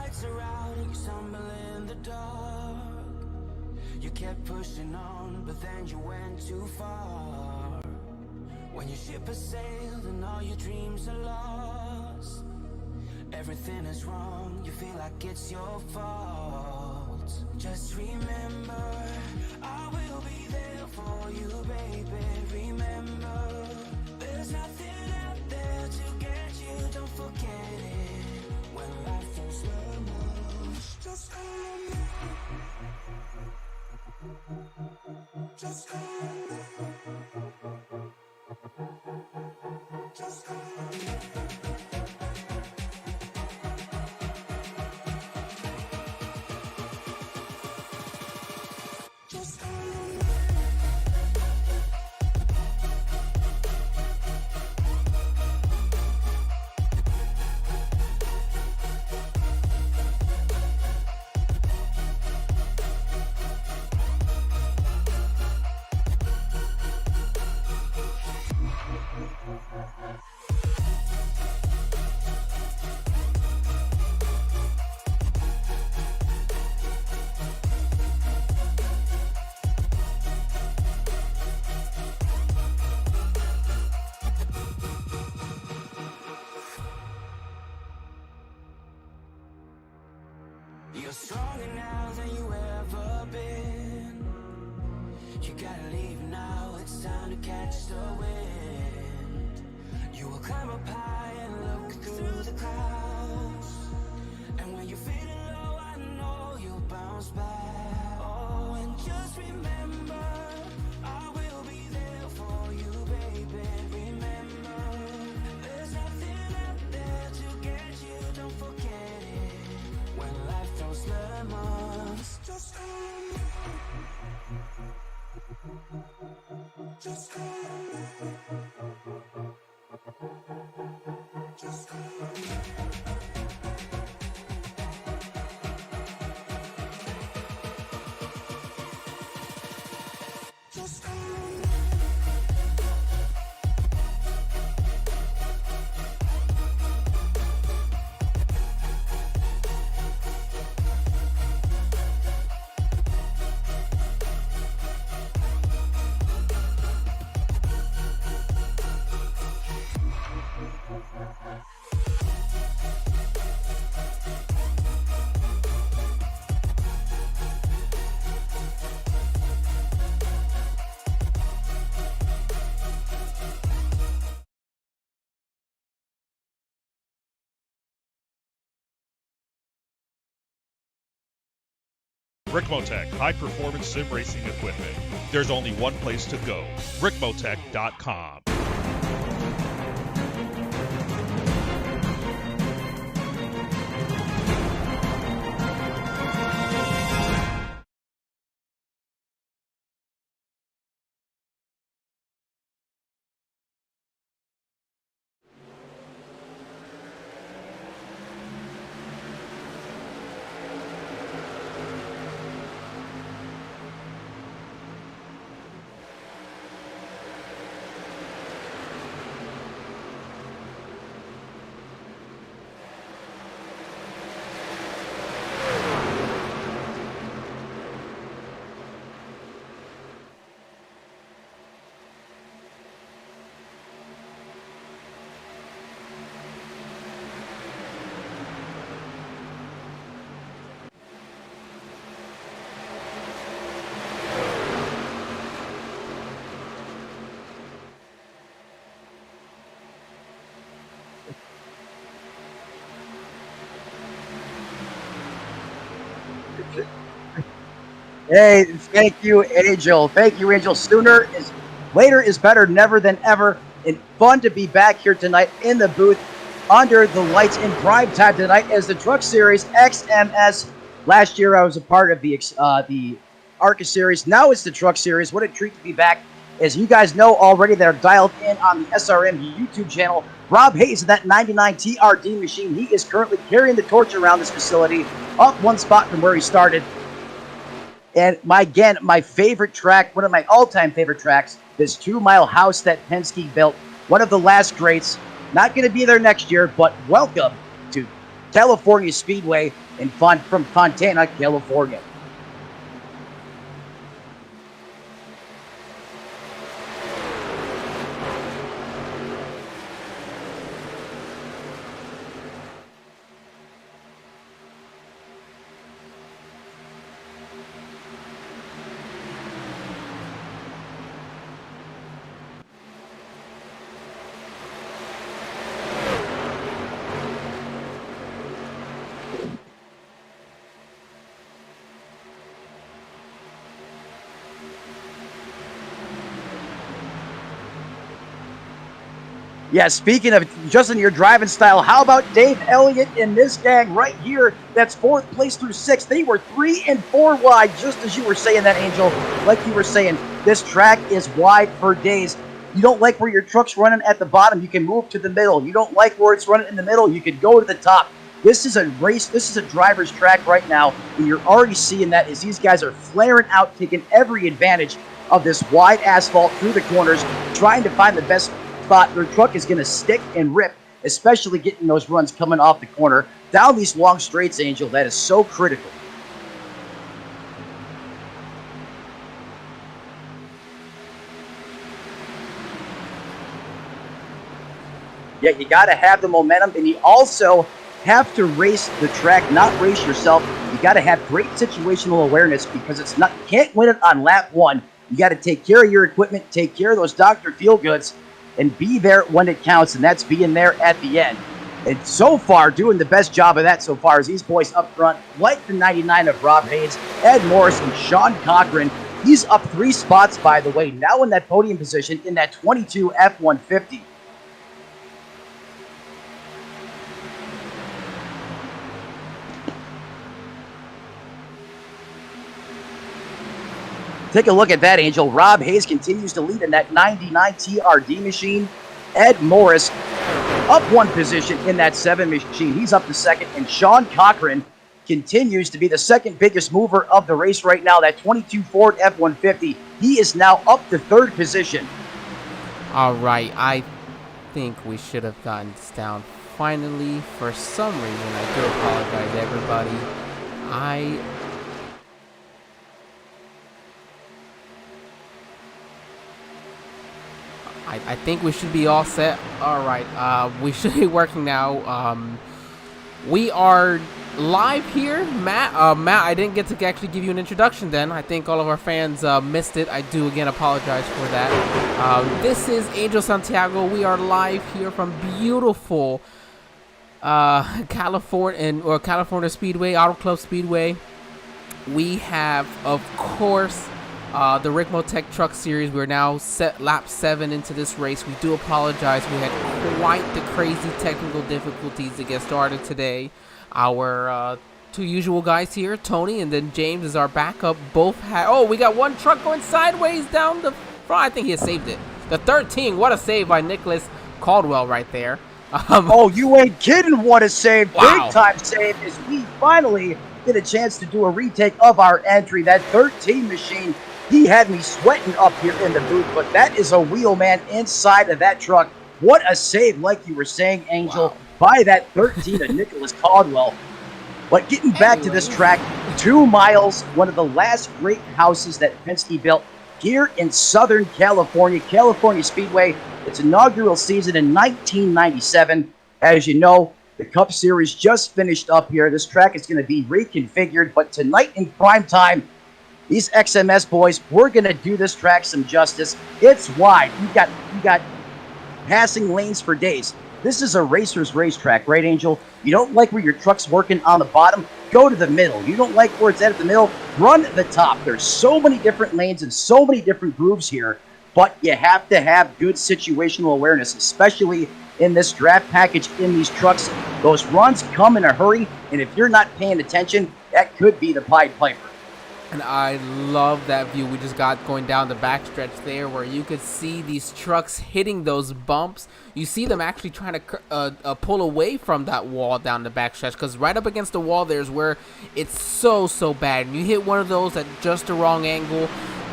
lights are out and you stumble in the dark. You kept pushing on, but then you went too far. When your ship has sailed and all your dreams are lost, everything is wrong, you feel like it's your fault. Just remember, I will be there for you, baby. Remember, there's nothing out there to get you, don't forget it. When life throws lemons, just call me. Just call me. Just call me. Just call me. You're stronger now than you ever been. You gotta leave now, it's time to catch the wind. You will climb up high and look through the clouds. And when you're feeling low, I know you'll bounce back. Oh, and just remember, I will be there for you, baby. Remember, there's nothing out there to get you, don't forget it. When life throws lemons, just call me. Just call me. Just call me. Just call me. Ricmotech, high-performance sim racing equipment. There's only one place to go, Ricmotech.com. Hey, thank you, Angel. Thank you, Angel. Later is better, never than ever. And fun to be back here tonight in the booth under the lights in prime time tonight as the Truck Series XMS. Last year I was a part of the ARCA Series. Now it's the Truck Series. What a treat to be back. As you guys know already, they're dialed in on the SRM YouTube channel. Rob Hayes of that 99 TRD machine. He is currently carrying the torch around this facility, up one spot from where he started. And my favorite track, one of my all-time favorite tracks, this 2 Mile house that Penske built. One of the last greats. Not going to be there next year, but welcome to California Speedway from Fontana, California. Yeah, speaking of just in your driving style, how about Dave Elliott and this gang right here? That's 4th place through 6th. They were 3 and 4 wide, just as you were saying that, Angel. Like you were saying, this track is wide for days. You don't like where your truck's running at the bottom, you can move to the middle. You don't like where it's running in the middle, you can go to the top. This is a race, this is a driver's track right now, and you're already seeing that as these guys are flaring out, taking every advantage of this wide asphalt through the corners, trying to find the best spot. Their truck is going to stick and rip, especially getting those runs coming off the corner down these long straights, Angel. That is so critical. Yeah, you got to have the momentum, and you also have to race the track, not race yourself. You got to have great situational awareness because it's not, you can't win it on lap 1. You got to take care of your equipment, take care of those Dr. Feelgoods, and be there when it counts, and that's being there at the end. And so far, doing the best job of that so far is these boys up front, like the 99 of Rob Hayes, Ed Morris, and Sean Cochran. He's up 3 spots, by the way, now in that podium position in that 22 F-150. Take a look at that, Angel. Rob Hayes continues to lead in that 99 TRD machine. Ed Morris up 1 position in that 7 machine. He's up to 2nd. And Sean Cochran continues to be the 2nd biggest mover of the race right now. That 22 Ford F-150. He is now up to 3rd position. All right. I think we should have gotten this down finally. For some reason, I do apologize, everybody. I think we should be all set. All right, we should be working now. We are live here, Matt. Matt, I didn't get to actually give you an introduction then. I think all of our fans missed it. I do again apologize for that. This is Angel Santiago. We are live here from beautiful California Speedway, Auto Club Speedway. We have, of course, the Ricmotech Truck Series. We're now set lap 7 into this race. We do apologize. We had quite the crazy technical difficulties to get started today. Our 2 usual guys here, Tony and then James, is our backup. Both had... Oh, we got one truck going sideways down the front. I think he has saved it. The 13. What a save by Nicholas Caldwell right there. Oh, you ain't kidding. What a save. Wow. Big time save as we finally get a chance to do a retake of our entry. That 13 machine, he had me sweating up here in the booth, but that is a wheel, man, inside of that truck. What a save, like you were saying, Angel, by that 13 of Nicholas Caldwell. But getting back to this track, 2 miles, one of the last great houses that Penske built here in Southern California, California Speedway. Its inaugural season in 1997. As you know, the Cup Series just finished up here. This track is going to be reconfigured, but tonight in prime time, these XMS boys, we're going to do this track some justice. It's wide. You got passing lanes for days. This is a racer's racetrack, right, Angel? You don't like where your truck's working on the bottom? Go to the middle. You don't like where it's at the middle? Run at the top. There's so many different lanes and so many different grooves here, but you have to have good situational awareness, especially in this draft package in these trucks. Those runs come in a hurry, and if you're not paying attention, that could be the Pied Piper. And I love that view we just got going down the backstretch there, where you could see these trucks hitting those bumps. You see them actually trying to pull away from that wall down the backstretch, because right up against the wall there's where it's so bad. And you hit one of those at just the wrong angle,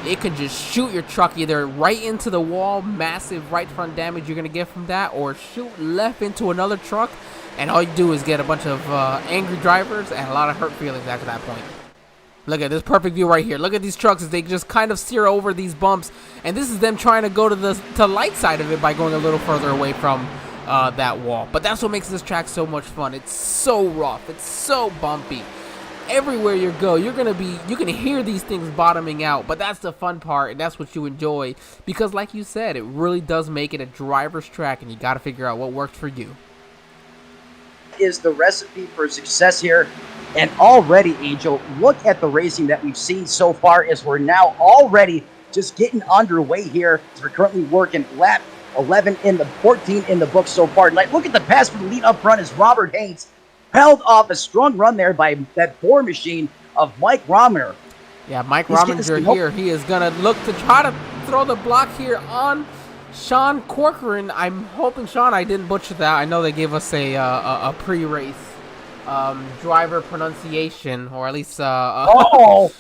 it can just shoot your truck either right into the wall, massive right front damage you're going to get from that, or shoot left into another truck, and all you do is get a bunch of angry drivers and a lot of hurt feelings after that point. Look at this perfect view right here. Look at these trucks as they just kind of steer over these bumps, and this is them trying to go to the light side of it by going a little further away from that wall. But that's what makes this track so much fun. It's so rough. It's so bumpy. Everywhere you go, you can hear these things bottoming out, but that's the fun part, and that's what you enjoy, because like you said, it really does make it a driver's track, and you got to figure out what works for you. Is the recipe for success here. And already, Angel, look at the racing that we've seen so far as we're now already just getting underway here. As we're currently working lap 11 in the 14 in the book so far tonight. Look at the pass for the lead up front as Robert Haynes held off a strong run there by that Bohr machine of Mike Rominger. Yeah, Mike Rominger here. He is going to look to try to throw the block here on Sean Corcoran. I'm hoping, Sean, I didn't butcher that. I know they gave us a pre-race driver pronunciation, or at least the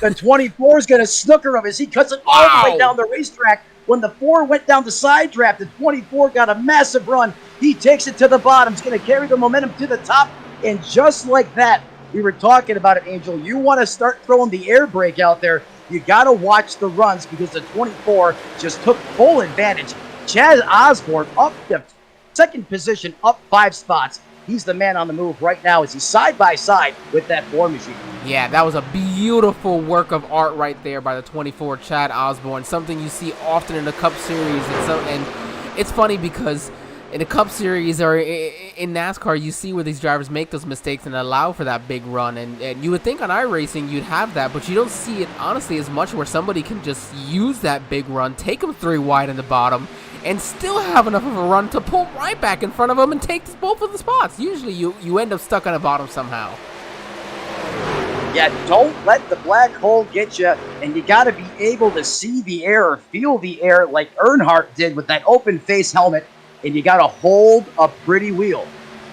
24 is going to snooker him as he cuts it all the way down the racetrack. When the 4 went down the side draft, the 24 got a massive run. He takes it to the bottom. He's going to carry the momentum to the top, and just like that, we were talking about it, Angel. You want to start throwing the air brake out there. You got to watch the runs because the 24 just took full advantage. Chad Osborne up to second position, up 5 spots. He's the man on the move right now as he's side by side with that Bohr machine. Yeah, that was a beautiful work of art right there by the 24, Chad Osborne. Something you see often in the Cup Series. And it's funny because in the Cup Series or in NASCAR, you see where these drivers make those mistakes and allow for that big run. And you would think on iRacing you'd have that, but you don't see it, honestly, as much where somebody can just use that big run, take them 3 wide in the bottom, and still have enough of a run to pull right back in front of them and take both of the spots. Usually you end up stuck on the bottom somehow. Yeah, don't let the black hole get you, and you got to be able to see the air or feel the air like Earnhardt did with that open face helmet, and you got to hold a pretty wheel.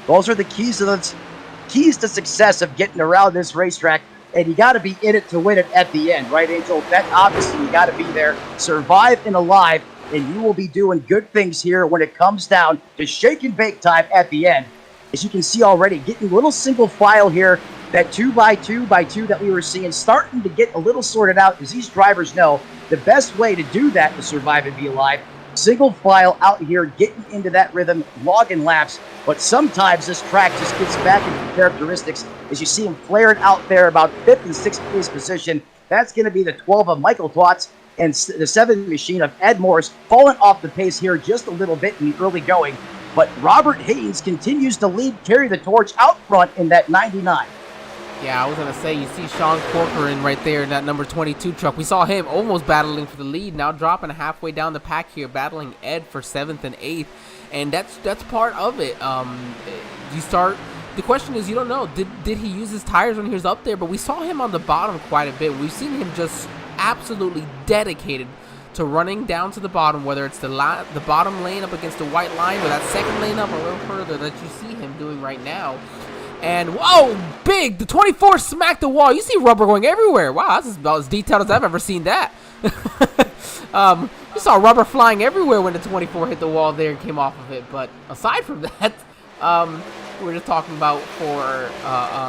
Those are the keys to success of getting around this racetrack, and you got to be in it to win it at the end, right, Angel? That obviously you got to be there, survive and alive, and you will be doing good things here when it comes down to shake and bake time at the end. As you can see already, getting a little single file here, that 2x2x2 that we were seeing starting to get a little sorted out, as these drivers know the best way to do that to survive and be alive, single file out here, getting into that rhythm, logging laps. But sometimes this track just gets back into characteristics as you see him flaring out there about 5th and 6th place position. That's going to be the 12 of Michael Twatz, and the 7 machine of Ed Morris falling off the pace here just a little bit in the early going. But Robert Haynes continues to lead, carry the torch out front in that 99. Yeah, I was going to say, you see Sean Corcoran right there in that number 22 truck. We saw him almost battling for the lead, now dropping halfway down the pack here, battling Ed for 7th and 8th. And that's part of it. The question is, you don't know, did he use his tires when he was up there? But we saw him on the bottom quite a bit. We've seen him just absolutely dedicated to running down to the bottom, whether it's the bottom lane up against the white line or that second lane up a little further that you see him doing right now. And whoa, big! The 24 smacked the wall. You see rubber going everywhere. Wow, that's about as detailed as I've ever seen that. You saw rubber flying everywhere when the 24 hit the wall there and came off of it. But aside from that, we're just talking about for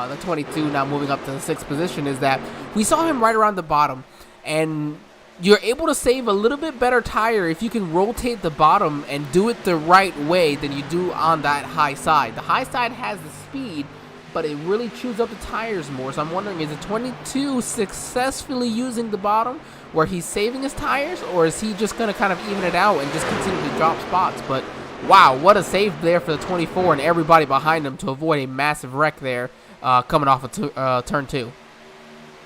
the 22 now moving up to the 6th position, is that we saw him right around the bottom, and you're able to save a little bit better tire if you can rotate the bottom and do it the right way than you do on that high side. The high side has the speed, but it really chews up the tires more. So I'm wondering, is the 22 successfully using the bottom where he's saving his tires, or is he just going to kind of even it out and just continue to drop spots? But wow, what a save there for the 24 and everybody behind him to avoid a massive wreck there coming off of turn 2.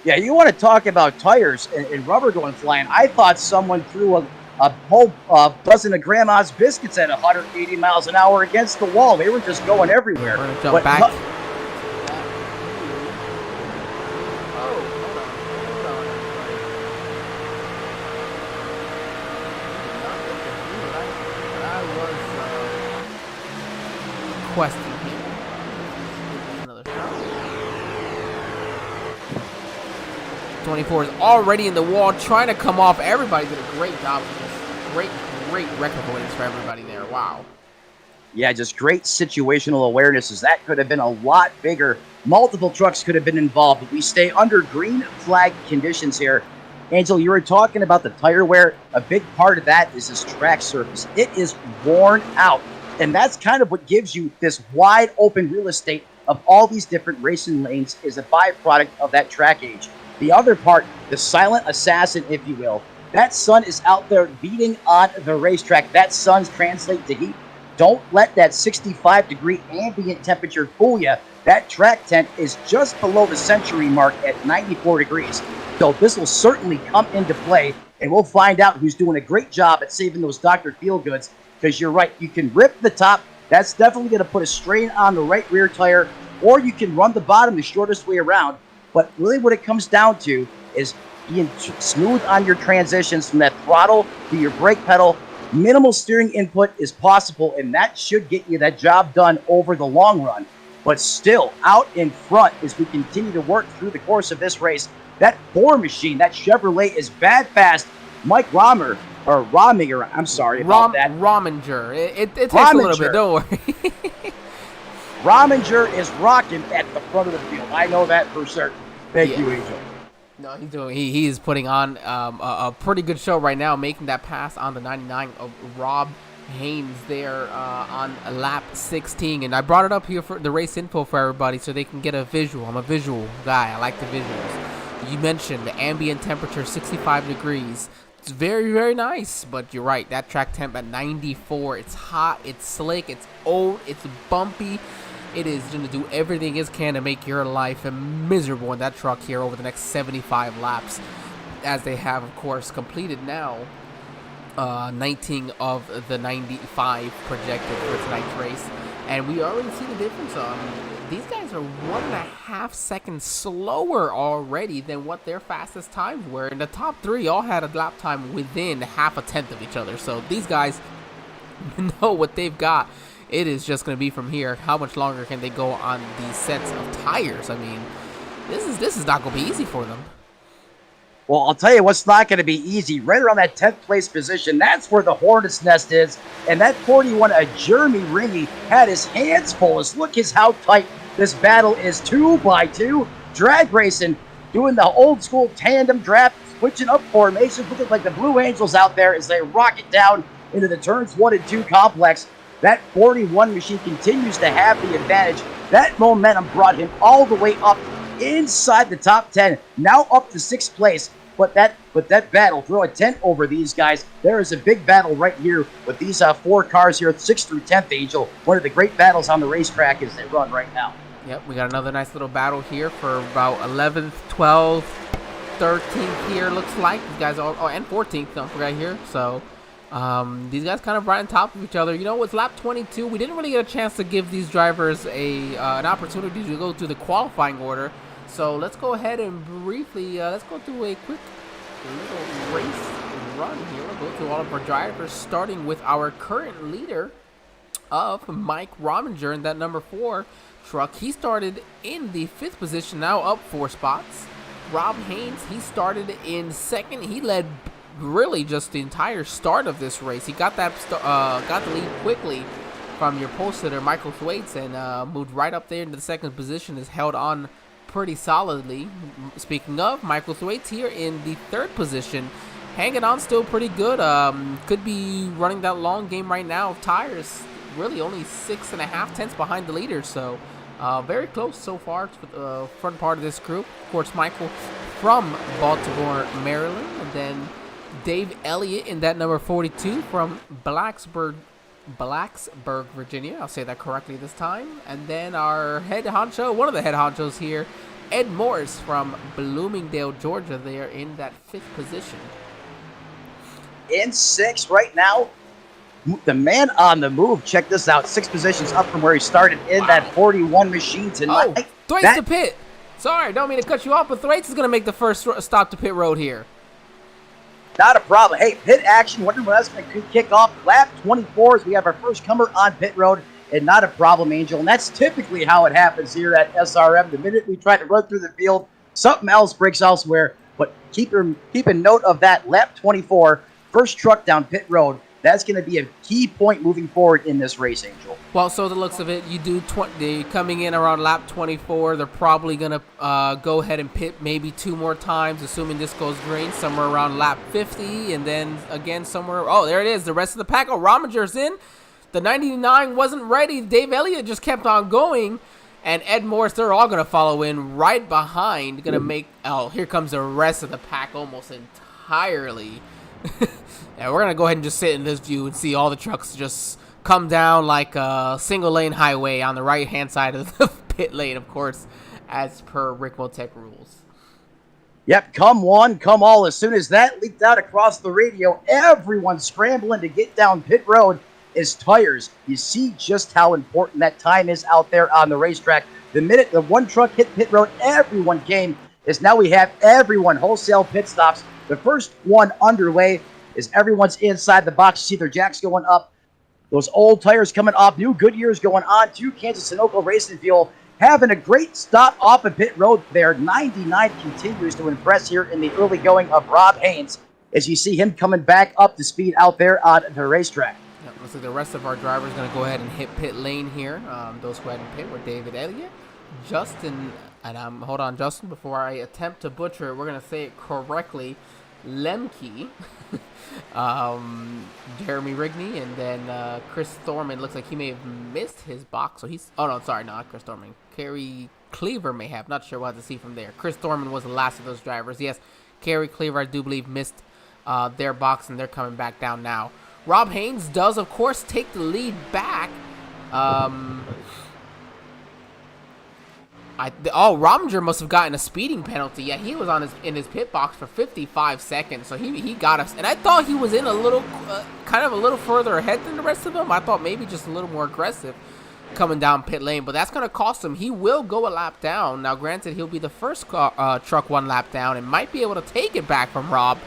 Yeah, you want to talk about tires and rubber going flying. I thought someone threw a whole dozen of Grandma's biscuits at 180 miles an hour against the wall. They were just going everywhere. We're going to jump back. Question here. Another shot. 24 is already in the wall, trying to come off. Everybody did a great job with this. Great record avoidance for everybody there. Wow. Yeah, just great situational awareness, as that could have been a lot bigger. Multiple trucks could have been involved, but we stay under green flag conditions here. Angel, you were talking about the tire wear. A big part of that is this track surface. It is worn out, and that's kind of what gives you this wide open real estate of all these different racing lanes, is a byproduct of that track age. The other part, the silent assassin, if you will, that sun is out there beating on the racetrack. That sun's translate to heat. Don't let that 65-degree ambient temperature fool you. That track tent is just below the century mark at 94 degrees. So this will certainly come into play, and we'll find out who's doing a great job at saving those Dr. Feelgoods, because you're right, you can rip the top. That's definitely going to put a strain on the right rear tire, or you can run the bottom the shortest way around. But really what it comes down to is being smooth on your transitions from that throttle to your brake pedal. Minimal steering input is possible, and that should get you that job done over the long run. But still, out in front as we continue to work through the course of this race, that 4 machine, that Chevrolet, is bad fast. Mike Rominger, I'm sorry about that. Rominger. It takes a little bit, don't worry. Rominger is rocking at the front of the field. I know that for certain. Thank you, Angel. No, he is putting on a pretty good show right now, making that pass on the 99 of Rob Haynes there on lap 16. And I brought it up here for the race info for everybody so they can get a visual. I'm a visual guy. I like the visuals. You mentioned the ambient temperature, 65 degrees. It's very, very nice, but you're right. That track temp at 94. It's hot, it's slick, it's old, it's bumpy. It is going to do everything it can to make your life miserable in that truck here over the next 75 laps, as they have, of course, completed now 19 of the 95 projected for tonight's race. And we already see the difference. These guys are 1.5 seconds slower already than what their fastest times were. And the top 3 all had a lap time within half a tenth of each other. So these guys know what they've got. It is just going to be from here. How much longer can they go on these sets of tires? I mean, this is not going to be easy for them. Well, I'll tell you what's not going to be easy. Right around that 10th place position, that's where the Hornet's Nest is. And that 41, Jeremy Ringy, had his hands full. Look how tight this battle is. 2x2. Drag racing, doing the old school tandem draft, switching up formations, looking like the Blue Angels out there as they rocket down into the turns 1 and 2 complex. That 41 machine continues to have the advantage. That momentum brought him all the way up inside the top 10, now up to 6th place. But that battle, throw a tent over these guys. There is a big battle right here with these 4 cars here, 6th through 10th, Angel. One of the great battles on the racetrack as they run right now. Yep, we got another nice little battle here for about 11th, 12th, 13th here, looks like. These guys are, and 14th, don't forget here. So these guys kind of right on top of each other. You know, it's lap 22. We didn't really get a chance to give these drivers an opportunity to go through the qualifying order. So let's go ahead and briefly, let's go through a quick little race run here. We'll go through all of our drivers, starting with our current leader of Mike Rominger in that number 4 truck. He started in the 5th position, now up 4 spots. Rob Haynes, he started in 2nd. He led really just the entire start of this race. He got that got the lead quickly from your pole sitter Michael Thwaites and moved right up there into the 2nd position. Is held on pretty solidly. Speaking of, Michael Thwaites here in the 3rd position, hanging on still pretty good. Could be running that long game right now of tires. Really only 6.5 tenths behind the leader, so very close so far to the front part of this group. Of course, Michael from Baltimore, Maryland, and then Dave Elliott in that number 42 from Blacksburg, Virginia. I'll say that correctly this time. And then our head honcho, one of the head honchos here, Ed Morris from Bloomingdale, Georgia, there in that 5th position. In 6th right now, the man on the move. Check this out. 6 positions up from where he started in that 41 machine tonight. Oh, Thwaites to pit. Sorry, don't mean to cut you off, but Thwaites is going to make the first stop to pit road here. Not a problem. Hey, pit action. Wondering when that's going to kick off. Lap 24 as we have our first comer on pit road. And not a problem, Angel. And that's typically how it happens here at SRM. The minute we try to run through the field, something else breaks elsewhere. But keep a note of that lap 24, first truck down pit road. That's going to be a key point moving forward in this race, Angel. Well, so the looks of it, you do coming in around lap 24. They're probably gonna go ahead and pit maybe 2 more times, assuming this goes green, somewhere around lap 50, and then again somewhere. Oh, there it is. The rest of the pack. Oh, Rominger's in. The 99 wasn't ready. Dave Elliott just kept on going, and Ed Morris. They're all gonna follow in right behind. Gonna make. Oh, here comes the rest of the pack almost entirely. Yeah, we're going to go ahead and just sit in this view and see all the trucks just come down like a single-lane highway on the right-hand side of the pit lane, of course, as per Ricmotech rules. Yep, come one, come all. As soon as that leaked out across the radio, everyone scrambling to get down pit road as tires. You see just how important that time is out there on the racetrack. The minute the one truck hit pit road, everyone came. As now we have everyone wholesale pit stops. The first one underway is everyone's inside the box. You see their jacks going up. Those old tires coming off. New Goodyears going on to Kansas Sunoco Racing Fuel. Having a great stop off of pit road there. 99 continues to impress here in the early going of Rob Haynes as you see him coming back up to speed out there on the racetrack. Yeah, looks like the rest of our drivers going to go ahead and hit pit lane here. Those who hadn't pit were David Elliott, Justin, and hold on, Justin, before I attempt to butcher it, we're going to say it correctly. Lemke, Jeremy Rigney, and then Chris Thorman. Looks like he may have missed his box, so he's. Oh no, sorry, not Chris Thorman. Kerry Cleaver may have. Not sure what to see from there. Chris Thorman was the last of those drivers. Yes, Kerry Cleaver, I do believe, missed their box, and they're coming back down now. Rob Haynes does, of course, take the lead back. Rominger must have gotten a speeding penalty. Yeah, he was in his pit box for 55 seconds, so he got us. And I thought he was in a little, kind of a little further ahead than the rest of them. I thought maybe just a little more aggressive coming down pit lane, but that's going to cost him. He will go a lap down. Now, granted, he'll be the first truck 1 lap down and might be able to take it back from Rob.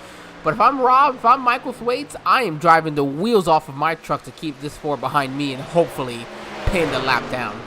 But if I'm Rob, if I'm Michael Thwaites, I am driving the wheels off of my truck to keep this 4 behind me and hopefully pin the lap down.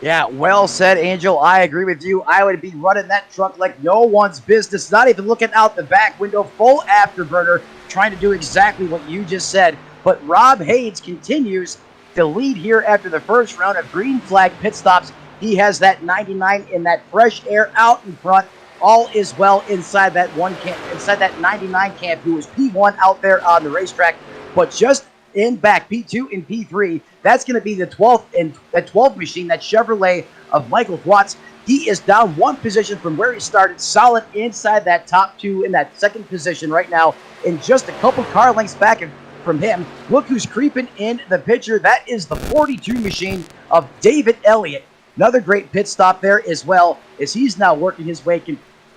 Yeah, well said, Angel. I agree with you. I would be running that truck like no one's business, not even looking out the back window, full afterburner, trying to do exactly what you just said. But Rob Haynes continues to lead here after the first round of green flag pit stops. He has that 99 in that fresh air out in front. All is well inside that 99 camp, who was P1 out there on the racetrack. But just in back, P2 and P3, that's going to be the 12th machine, that Chevrolet of Michael Watts. He is down 1 position from where he started, solid inside that top 2 in that 2nd position right now, and just a couple car lengths back from him. Look who's creeping in the picture. That is the 42 machine of David Elliott. Another great pit stop there as well, as he's now working his way,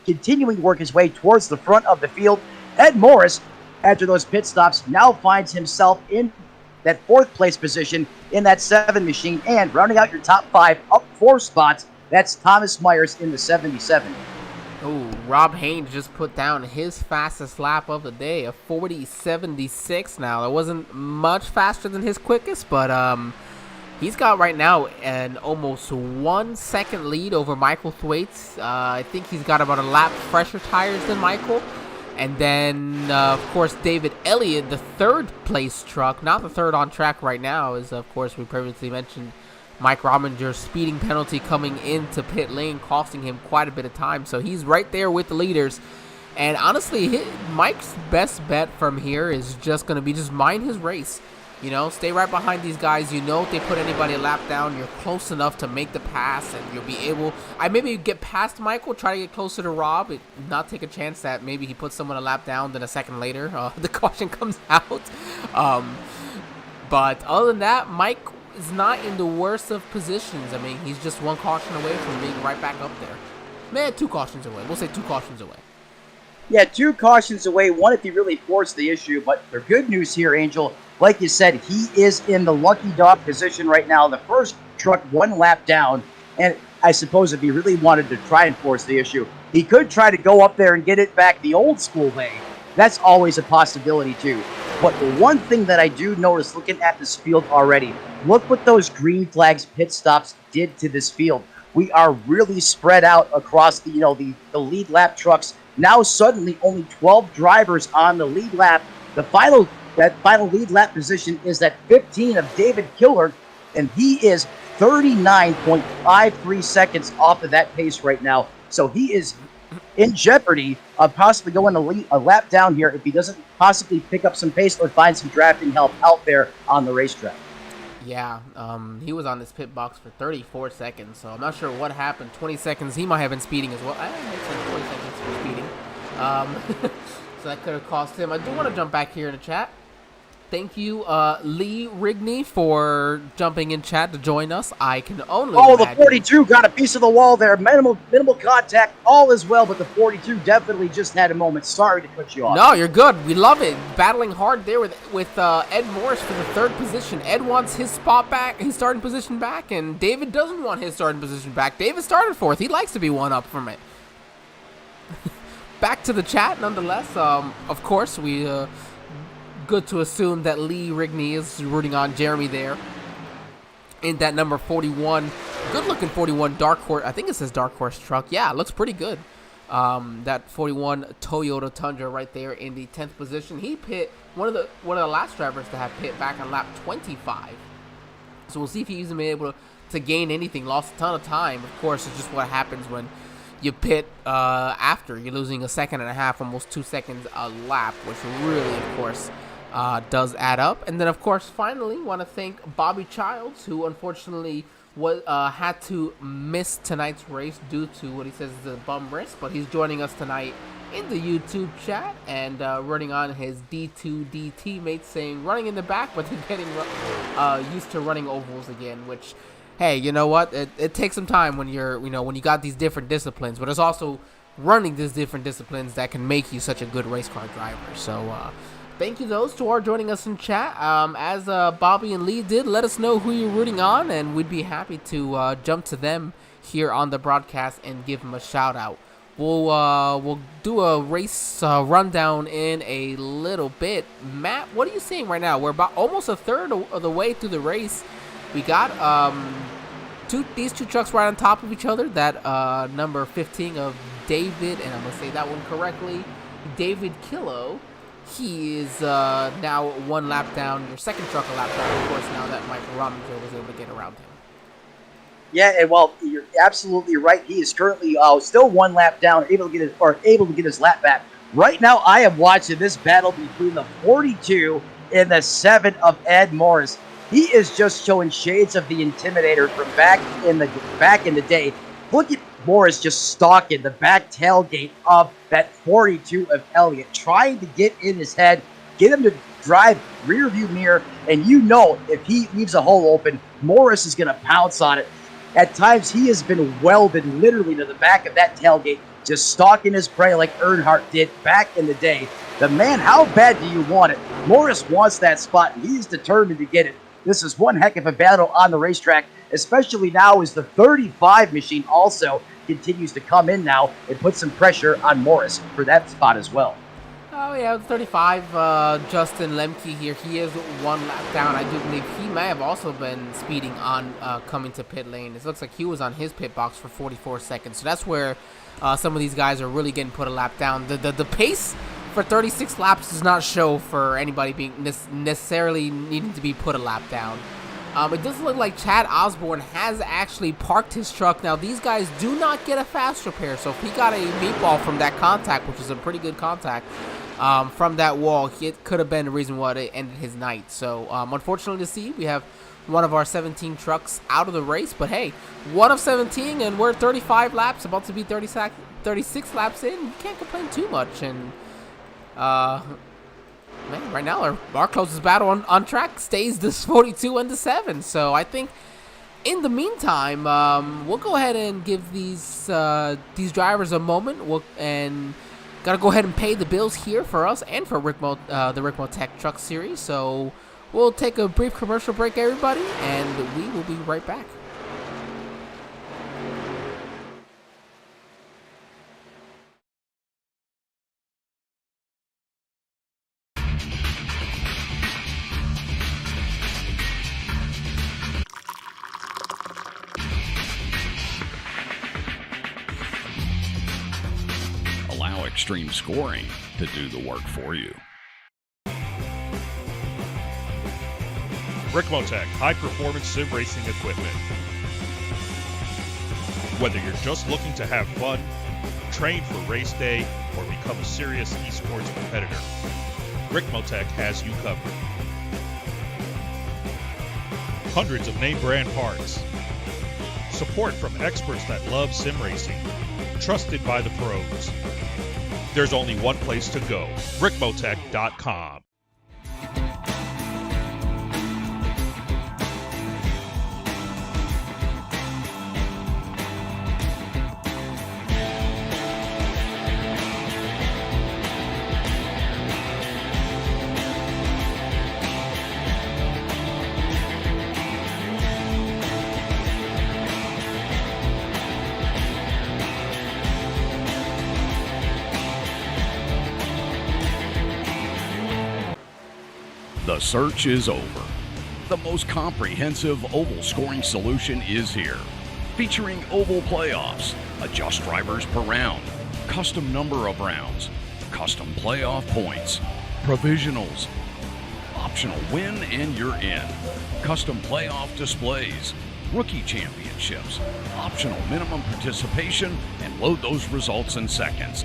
continuing to work his way towards the front of the field. Ed Morris, after those pit stops, now finds himself in that 4th place position in that 7 machine. And rounding out your top 5, up 4 spots, that's Thomas Myers in the 77. Oh, Rob Haynes just put down his fastest lap of the day, a 40.76 now. It wasn't much faster than his quickest, but he's got right now an almost 1 second lead over Michael Thwaites. I think he's got about a lap fresher tires than Michael. And then, of course, David Elliott, the 3rd place truck, not the 3rd on track right now, is, of course, we previously mentioned Mike Rominger's speeding penalty coming into pit lane, costing him quite a bit of time. So he's right there with the leaders. And honestly, Mike's best bet from here is just going to be just mind his race. You know, stay right behind these guys. You know, if they put anybody a lap down, you're close enough to make the pass, and you'll be able. Maybe get past Michael, try to get closer to Rob, not take a chance that maybe he puts someone a lap down, then a second later the caution comes out. But other than that, Mike is not in the worst of positions. I mean, he's just 1 caution away from being right back up there. Man, 2 cautions away. We'll say 2 cautions away. Yeah, 2 cautions away. 1 if he really forced the issue. But the good news here, Angel, like you said, he is in the lucky dog position right now. The first truck 1 lap down. And I suppose if he really wanted to try and force the issue, he could try to go up there and get it back the old school way. That's always a possibility too. But the one thing that I do notice looking at this field already, look what those green flags pit stops did to this field. We are really spread out across the lead lap trucks Now suddenly only 12 drivers on the lead lap. That final lead lap position is at 15 of David Killer, and he is 39.53 seconds off of that pace right now. So he is in jeopardy of possibly going a lap down here if he doesn't possibly pick up some pace or find some drafting help out there on the racetrack. Yeah, he was on this pit box for 34 seconds, so I'm not sure what happened. 20 seconds, he might have been speeding as well. I didn't make sense 20 seconds for speeding. So that could have cost him. I do want to jump back here in the chat. Thank you, Lee Rigney, for jumping in chat to join us. I can only the 42 got a piece of the wall there. Minimal contact, all is well, but the 42 definitely just had a moment. Sorry to cut you off. No, you're good. We love it. Battling hard there with Ed Morris for the third position. Ed wants his spot back, his starting position back, and David doesn't want his starting position back. David started fourth. He likes to be one up from it. Back to the chat, nonetheless. Of course, we... good to assume that Lee Rigney is rooting on Jeremy there. In that number 41, good-looking 41 Dark Horse. I think it says Dark Horse truck. Yeah, it looks pretty good. That 41 Toyota Tundra right there in the 10th position. He pit one of the last drivers to have pit back on lap 25. So we'll see if he's able to gain anything. Lost a ton of time. Of course, it's just what happens when you pit after you're losing a second and a half, almost 2 seconds a lap, which really, of course, does add up. And then, of course, finally, want to thank Bobby Childs, who unfortunately had to miss tonight's race due to what he says is a bum wrist, but he's joining us tonight in the YouTube chat and running on his D2D teammates, saying running in the back, but he's getting used to running ovals again, which, hey, you know what? It takes some time when when you got these different disciplines, but it's also running these different disciplines that can make you such a good race car driver. So, thank you those who are joining us in chat. As Bobby and Lee did, let us know who you're rooting on, and we'd be happy to jump to them here on the broadcast and give them a shout out. We'll do a race rundown in a little bit. Matt, what are you seeing right now? We're about almost a third of the way through the race. We got these two trucks right on top of each other. That number 15 of David, and I'm gonna say that one correctly, David Killo. He is now one lap down. Your second truck a lap down, of course, now that Mike Rominger was able to get around him. Yeah, and well, you're absolutely right. He is currently still one lap down, able to get his lap back. Right now, I am watching this battle between the 42 and the 7 of Ed Morris. He is just showing shades of the Intimidator from back in the day. Look at Morris just stalking the back tailgate of that 42 of Elliott, trying to get in his head, get him to drive rear view mirror, and you know if he leaves a hole open, Morris is going to pounce on it. At times, he has been welded literally to the back of that tailgate, just stalking his prey like Earnhardt did back in the day. The man, how bad do you want it? Morris wants that spot, and he's determined to get it. This is one heck of a battle on the racetrack, especially now as the 35 machine also continues to come in now and put some pressure on Morris for that spot as well. Oh yeah, 35, Justin Lemke here. He is one lap down. I do believe he may have also been speeding on coming to pit lane. It looks like he was on his pit box for 44 seconds. So that's where some of these guys are really getting put a lap down. The pace for 36 laps does not show for anybody being necessarily needing to be put a lap down. It does look like Chad Osborne has actually parked his truck. Now, these guys do not get a fast repair, so if he got a meatball from that contact, which is a pretty good contact, from that wall, it could have been the reason why it ended his night. So, unfortunately to see, we have one of our 17 trucks out of the race, but hey, 1 of 17, and we're 35 laps, about to be 36 laps in. You can't complain too much, and man, right now our closest battle on track stays this 42 and the 7. So I think in the meantime, we'll go ahead and give these drivers a moment. And gotta go ahead and pay the bills here for us and for the Ricmotech Truck Series. So we'll take a brief commercial break, everybody, and we will be right back. Extreme Scoring to do the work for you. Ricmotech, high-performance sim racing equipment. Whether you're just looking to have fun, train for race day, or become a serious esports competitor, Ricmotech has you covered. Hundreds of name brand parts. Support from experts that love sim racing. Trusted by the pros. There's only one place to go, Ricmotech.com. The search is over. The most comprehensive oval scoring solution is here. Featuring oval playoffs, adjust drivers per round, custom number of rounds, custom playoff points, provisionals, optional win and you're in, custom playoff displays, rookie championships, optional minimum participation, and load those results in seconds.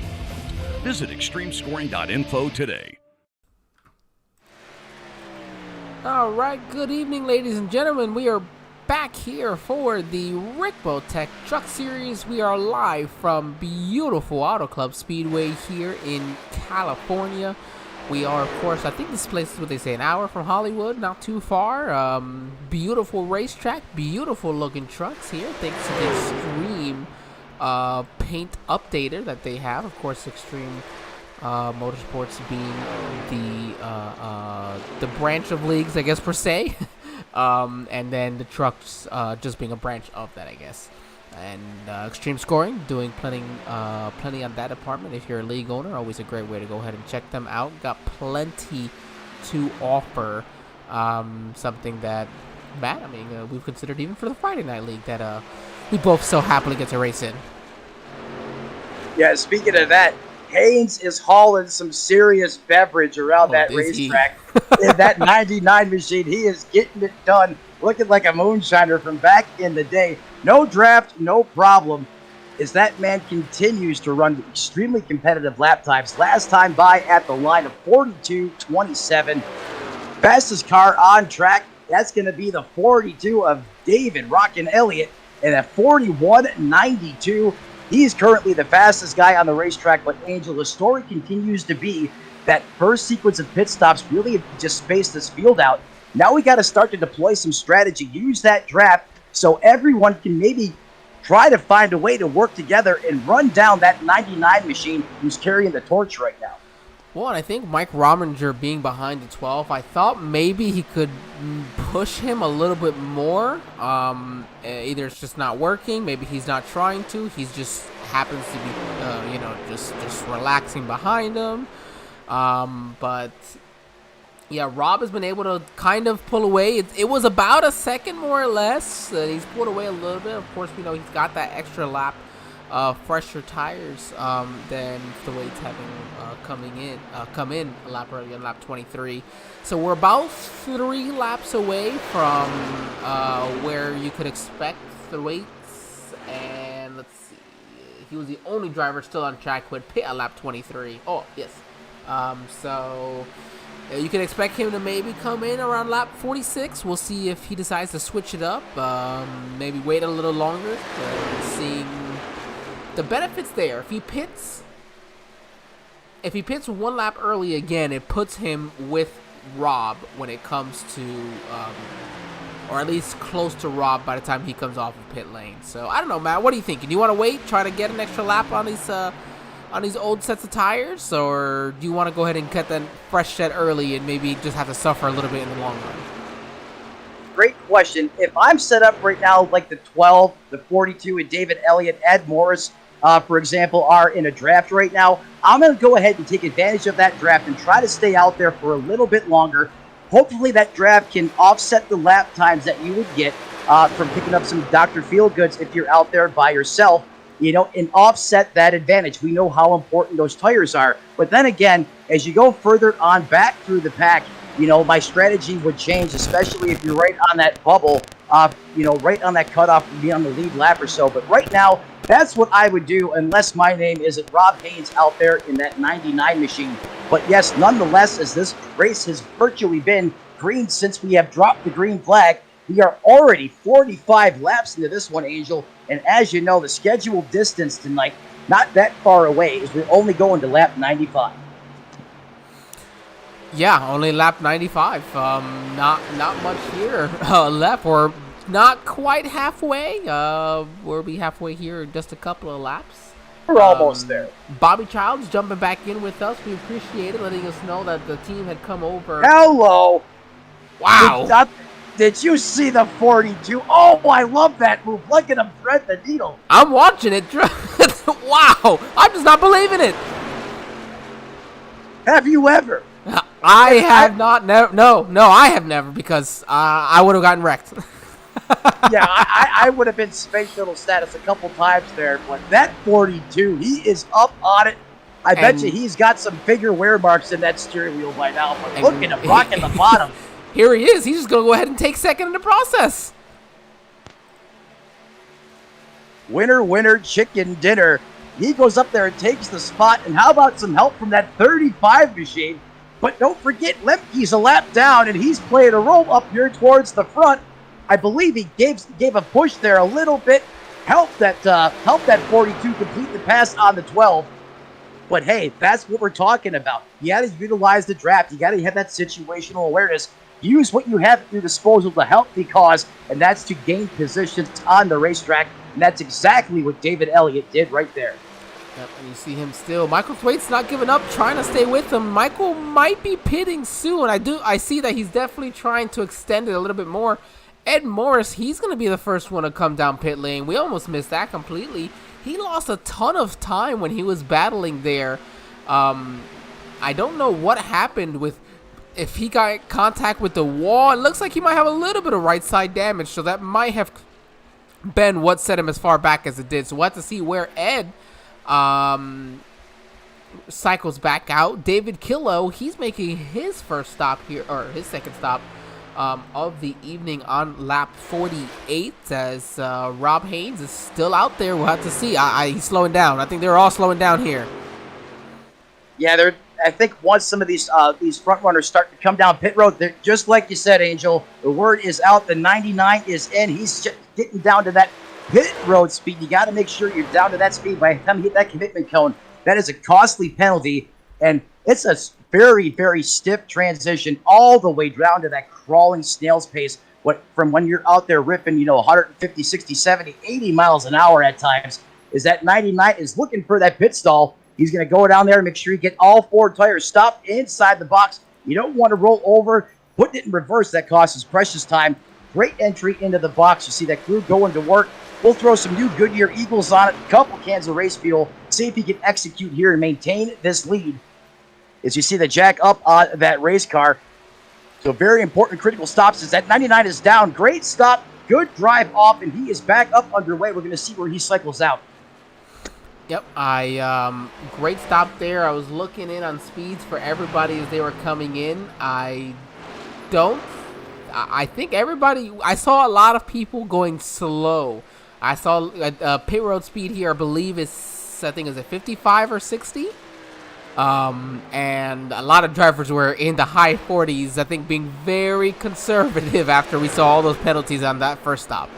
Visit extremescoring.info today. All right, good evening, ladies and gentlemen. We are back here for the Ricmotech Truck Series. We are live from beautiful Auto Club Speedway here in California. We are, of course, I think this place is what they say, an hour from Hollywood, not too far. Beautiful racetrack, beautiful looking trucks here, thanks to the Extreme paint updater that they have. Of course, Extreme Motorsports being the branch of leagues, I guess, per se, and then the trucks just being a branch of that, I guess. And Extreme Scoring doing plenty on that department. If you're a league owner, always a great way to go ahead and check them out. Got plenty to offer. Something that, Matt, I mean, we've considered even for the Friday Night League that we both so happily get to race in. Yeah, speaking of that, Haynes is hauling some serious beverage around that racetrack. In that 99 machine, he is getting it done, looking like a moonshiner from back in the day. No draft, no problem, as that man continues to run extremely competitive lap times. Last time by at the line of 42.27. Fastest car on track, that's going to be the 42 of David Rockin' Elliott, and at 41.92. He's currently the fastest guy on the racetrack, but Angel, the story continues to be that first sequence of pit stops really just spaced this field out. Now we got to start to deploy some strategy, use that draft so everyone can maybe try to find a way to work together and run down that 99 machine who's carrying the torch right now. Well, and I think Mike Rominger being behind the 12, I thought maybe he could push him a little bit more. Either it's just not working, maybe he's not trying to. He's just happens to be, just relaxing behind him. But yeah, Rob has been able to kind of pull away. It was about a second more or less. He's pulled away a little bit. Of course, we know he's got that extra lap. Fresher tires than Thwaites having come in a lap earlier, lap 23. So we're about 3 laps away from where you could expect Thwaites. And let's see, he was the only driver still on track who had pit at lap 23. Oh yes, so you can expect him to maybe come in around lap 46. We'll see if he decides to switch it up. Maybe wait a little longer, seeing the benefits there. If he pits 1 lap early again, it puts him with Rob when it comes to, or at least close to Rob by the time he comes off of pit lane. So I don't know, Matt. What are you thinking? Do you want to wait, try to get an extra lap on these old sets of tires, or do you want to go ahead and cut that fresh set early and maybe just have to suffer a little bit in the long run? Great question. If I'm set up right now like the 12, the 42, and David Elliott, Ed Morris, for example, are in a draft right now, I'm going to go ahead and take advantage of that draft and try to stay out there for a little bit longer. Hopefully that draft can offset the lap times that you would get from picking up some Dr. Feelgoods if you're out there by yourself. and offset that advantage. We know how important those tires are. But then again, as you go further on back through the pack, my strategy would change, especially if you're right on that bubble, right on that cutoff, be on the lead lap or so. But right now, that's what I would do, unless my name isn't Rob Haynes out there in that 99 machine. But yes, nonetheless, as this race has virtually been green since we have dropped the green flag, we are already 45 laps into this one, Angel. And as you know, the scheduled distance tonight, not that far away, is we're only going to lap 95. Yeah, only lap 95. Not much here left. We're not quite halfway. We'll be halfway here in just a couple of laps. We're almost there. Bobby Childs jumping back in with us. We appreciate it, letting us know that the team had come over. Hello. Wow. Did you see the 42? Oh, I love that move. Look at him thread the needle. I'm watching it. Wow. I'm just not believing it. Have you ever? I have not. No, I have never, because I would have gotten wrecked. Yeah, I would have been space shuttle status a couple times there, but that 42, he is up on it. I bet you he's got some figure wear marks in that steering wheel by now, but look at him rocking the bottom. Here he is. He's just going to go ahead and take second in the process. Winner, winner, chicken dinner. He goes up there and takes the spot, and how about some help from that 35 machine? But don't forget, Lemke's a lap down, and he's playing a role up here towards the front. I believe he gave a push there a little bit, helped that 42 complete the pass on the 12. But hey, that's what we're talking about. You got to utilize the draft. You got to have that situational awareness. Use what you have at your disposal to help the cause, and that's to gain positions on the racetrack. And that's exactly what David Elliott did right there. Yep, and you see him still. Michael Thwaites not giving up, trying to stay with him. Michael might be pitting soon. I see that he's definitely trying to extend it a little bit more. Ed Morris, he's going to be the first one to come down pit lane. We almost missed that completely. He lost a ton of time when he was battling there. I don't know what happened with, if he got contact with the wall. It looks like he might have a little bit of right side damage, so that might have been what set him as far back as it did. So we'll have to see where Ed cycles back out. David Killow, he's making his first stop here, or his second stop of the evening on lap 48, as Rob Haynes is still out there. We'll have to see. He's slowing down. I think they're all slowing down here. Yeah, I think once some of these front runners start to come down pit road, they're just like you said, Angel. The word is out. The 99 is in. He's just getting down to that pit road speed. You got to make sure you're down to that speed by the time you hit that commitment cone. That is a costly penalty, and it's a very, very stiff transition all the way down to that crawling snail's pace. From when you're out there ripping, 150, 60, 70, 80 miles an hour at times, is that 99 is looking for that pit stall. He's going to go down there and make sure you get all four tires stopped inside the box. You don't want to roll over. Putting it in reverse, that costs us precious time. Great entry into the box. You see that crew going to work. We'll throw some new Goodyear Eagles on it, a couple cans of race fuel, see if he can execute here and maintain this lead. As you see the jack up on that race car. So very important critical stops as that 99 is down. Great stop, good drive off, and he is back up underway. We're going to see where he cycles out. Yep, great stop there. I was looking in on speeds for everybody as they were coming in. I think everybody, I saw a lot of people going slow. I saw pit road speed here, I believe is 55 or 60. And a lot of drivers were in the high 40s, I think being very conservative after we saw all those penalties on that first stop.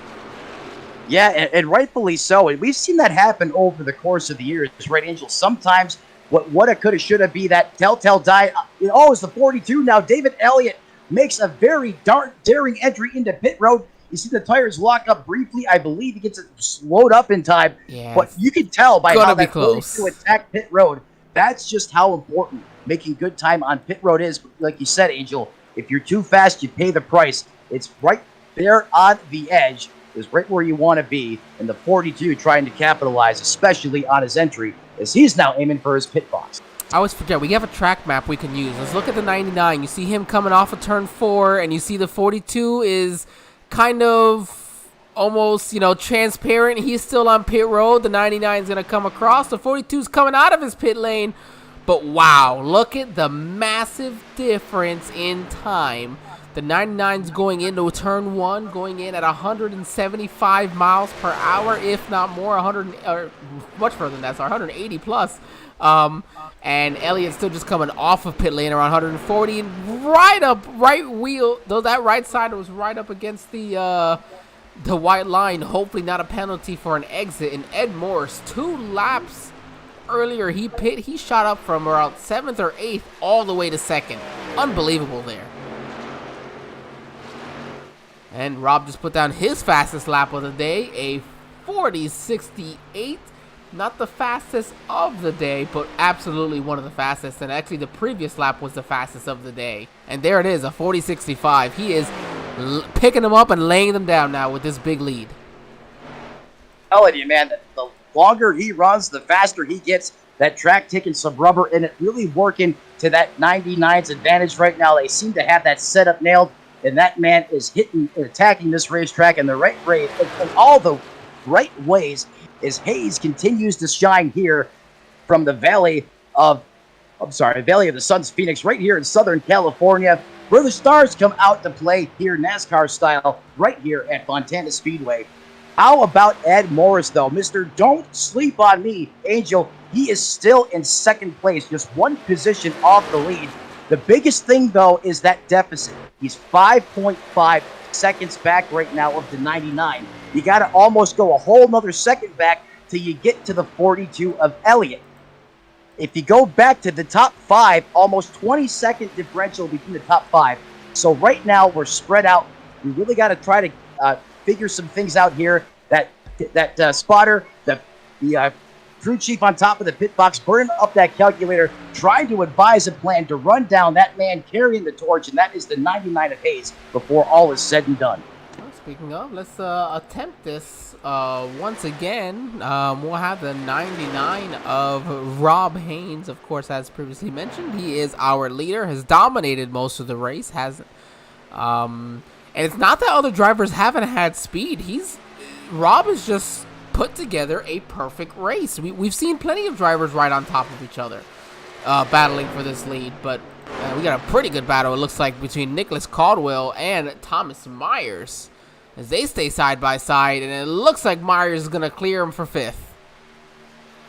Yeah, and rightfully so. And we've seen that happen over the course of the years, right, Angel? Sometimes what it could have, should have be that telltale die. It's the 42. Now David Elliott makes a very daring entry into pit road. You see the tires lock up briefly. I believe he gets it slowed up in time. Yeah, but you can tell by how that 42 attacked pit road. That's just how important making good time on pit road is. Like you said, Angel, if you're too fast, you pay the price. It's right there on the edge. Is right where you want to be, and the 42 trying to capitalize, especially on his entry, as he's now aiming for his pit box. I always forget, we have a track map we can use. Let's look at the 99. You see him coming off of turn 4, and you see the 42 is kind of almost, transparent. He's still on pit road. The 99 is going to come across. The 42 is coming out of his pit lane. But wow, look at the massive difference in time. The 99's going into turn 1, going in at 175 miles per hour, if not more, 100 or much further than that, sorry, 180 plus. And Elliott's still just coming off of pit lane around 140, and right wheel, though that right side was right up against the white line. Hopefully not a penalty for an exit. And Ed Morris, 2 laps earlier, he shot up from around 7th or 8th all the way to 2nd. Unbelievable there. And Rob just put down his fastest lap of the day, a 40.68. Not the fastest of the day, but absolutely one of the fastest. And actually, the previous lap was the fastest of the day. And there it is, a 40.65. He is picking them up and laying them down now with this big lead. Telling you, man, the longer he runs, the faster he gets. That track taking some rubber in it, really working to that 99's advantage right now. They seem to have that setup nailed. And that man is hitting and attacking this racetrack in the right way, in all the right ways, as Hayes continues to shine here from the Valley of the Suns, Phoenix, right here in Southern California, where the stars come out to play here NASCAR style, right here at Fontana Speedway. How about Ed Morris, though? Mr. Don't Sleep on Me, Angel. He is still in 2nd place, just 1 position off the lead. The biggest thing, though, is that deficit. He's 5.5 seconds back right now of the 99. You got to almost go a whole nother second back till you get to the 42 of Elliott. If you go back to the top 5, almost 20-second differential between the top 5. So right now, we're spread out. We really got to try to figure some things out here. That spotter, the crew chief on top of the pit box, burning up that calculator, trying to advise a plan to run down that man carrying the torch, and that is the 99 of Hayes before all is said and done. Well, speaking of, let's attempt this once again. We'll have the 99 of Rob Haynes, of course, as previously mentioned. He is our leader, has dominated most of the race, and it's not that other drivers haven't had speed. Rob is just put together a perfect race. We've seen plenty of drivers right on top of each other, battling for this lead, but we got a pretty good battle, it looks like, between Nicholas Caldwell and Thomas Myers as they stay side by side, and it looks like Myers is going to clear him for 5th.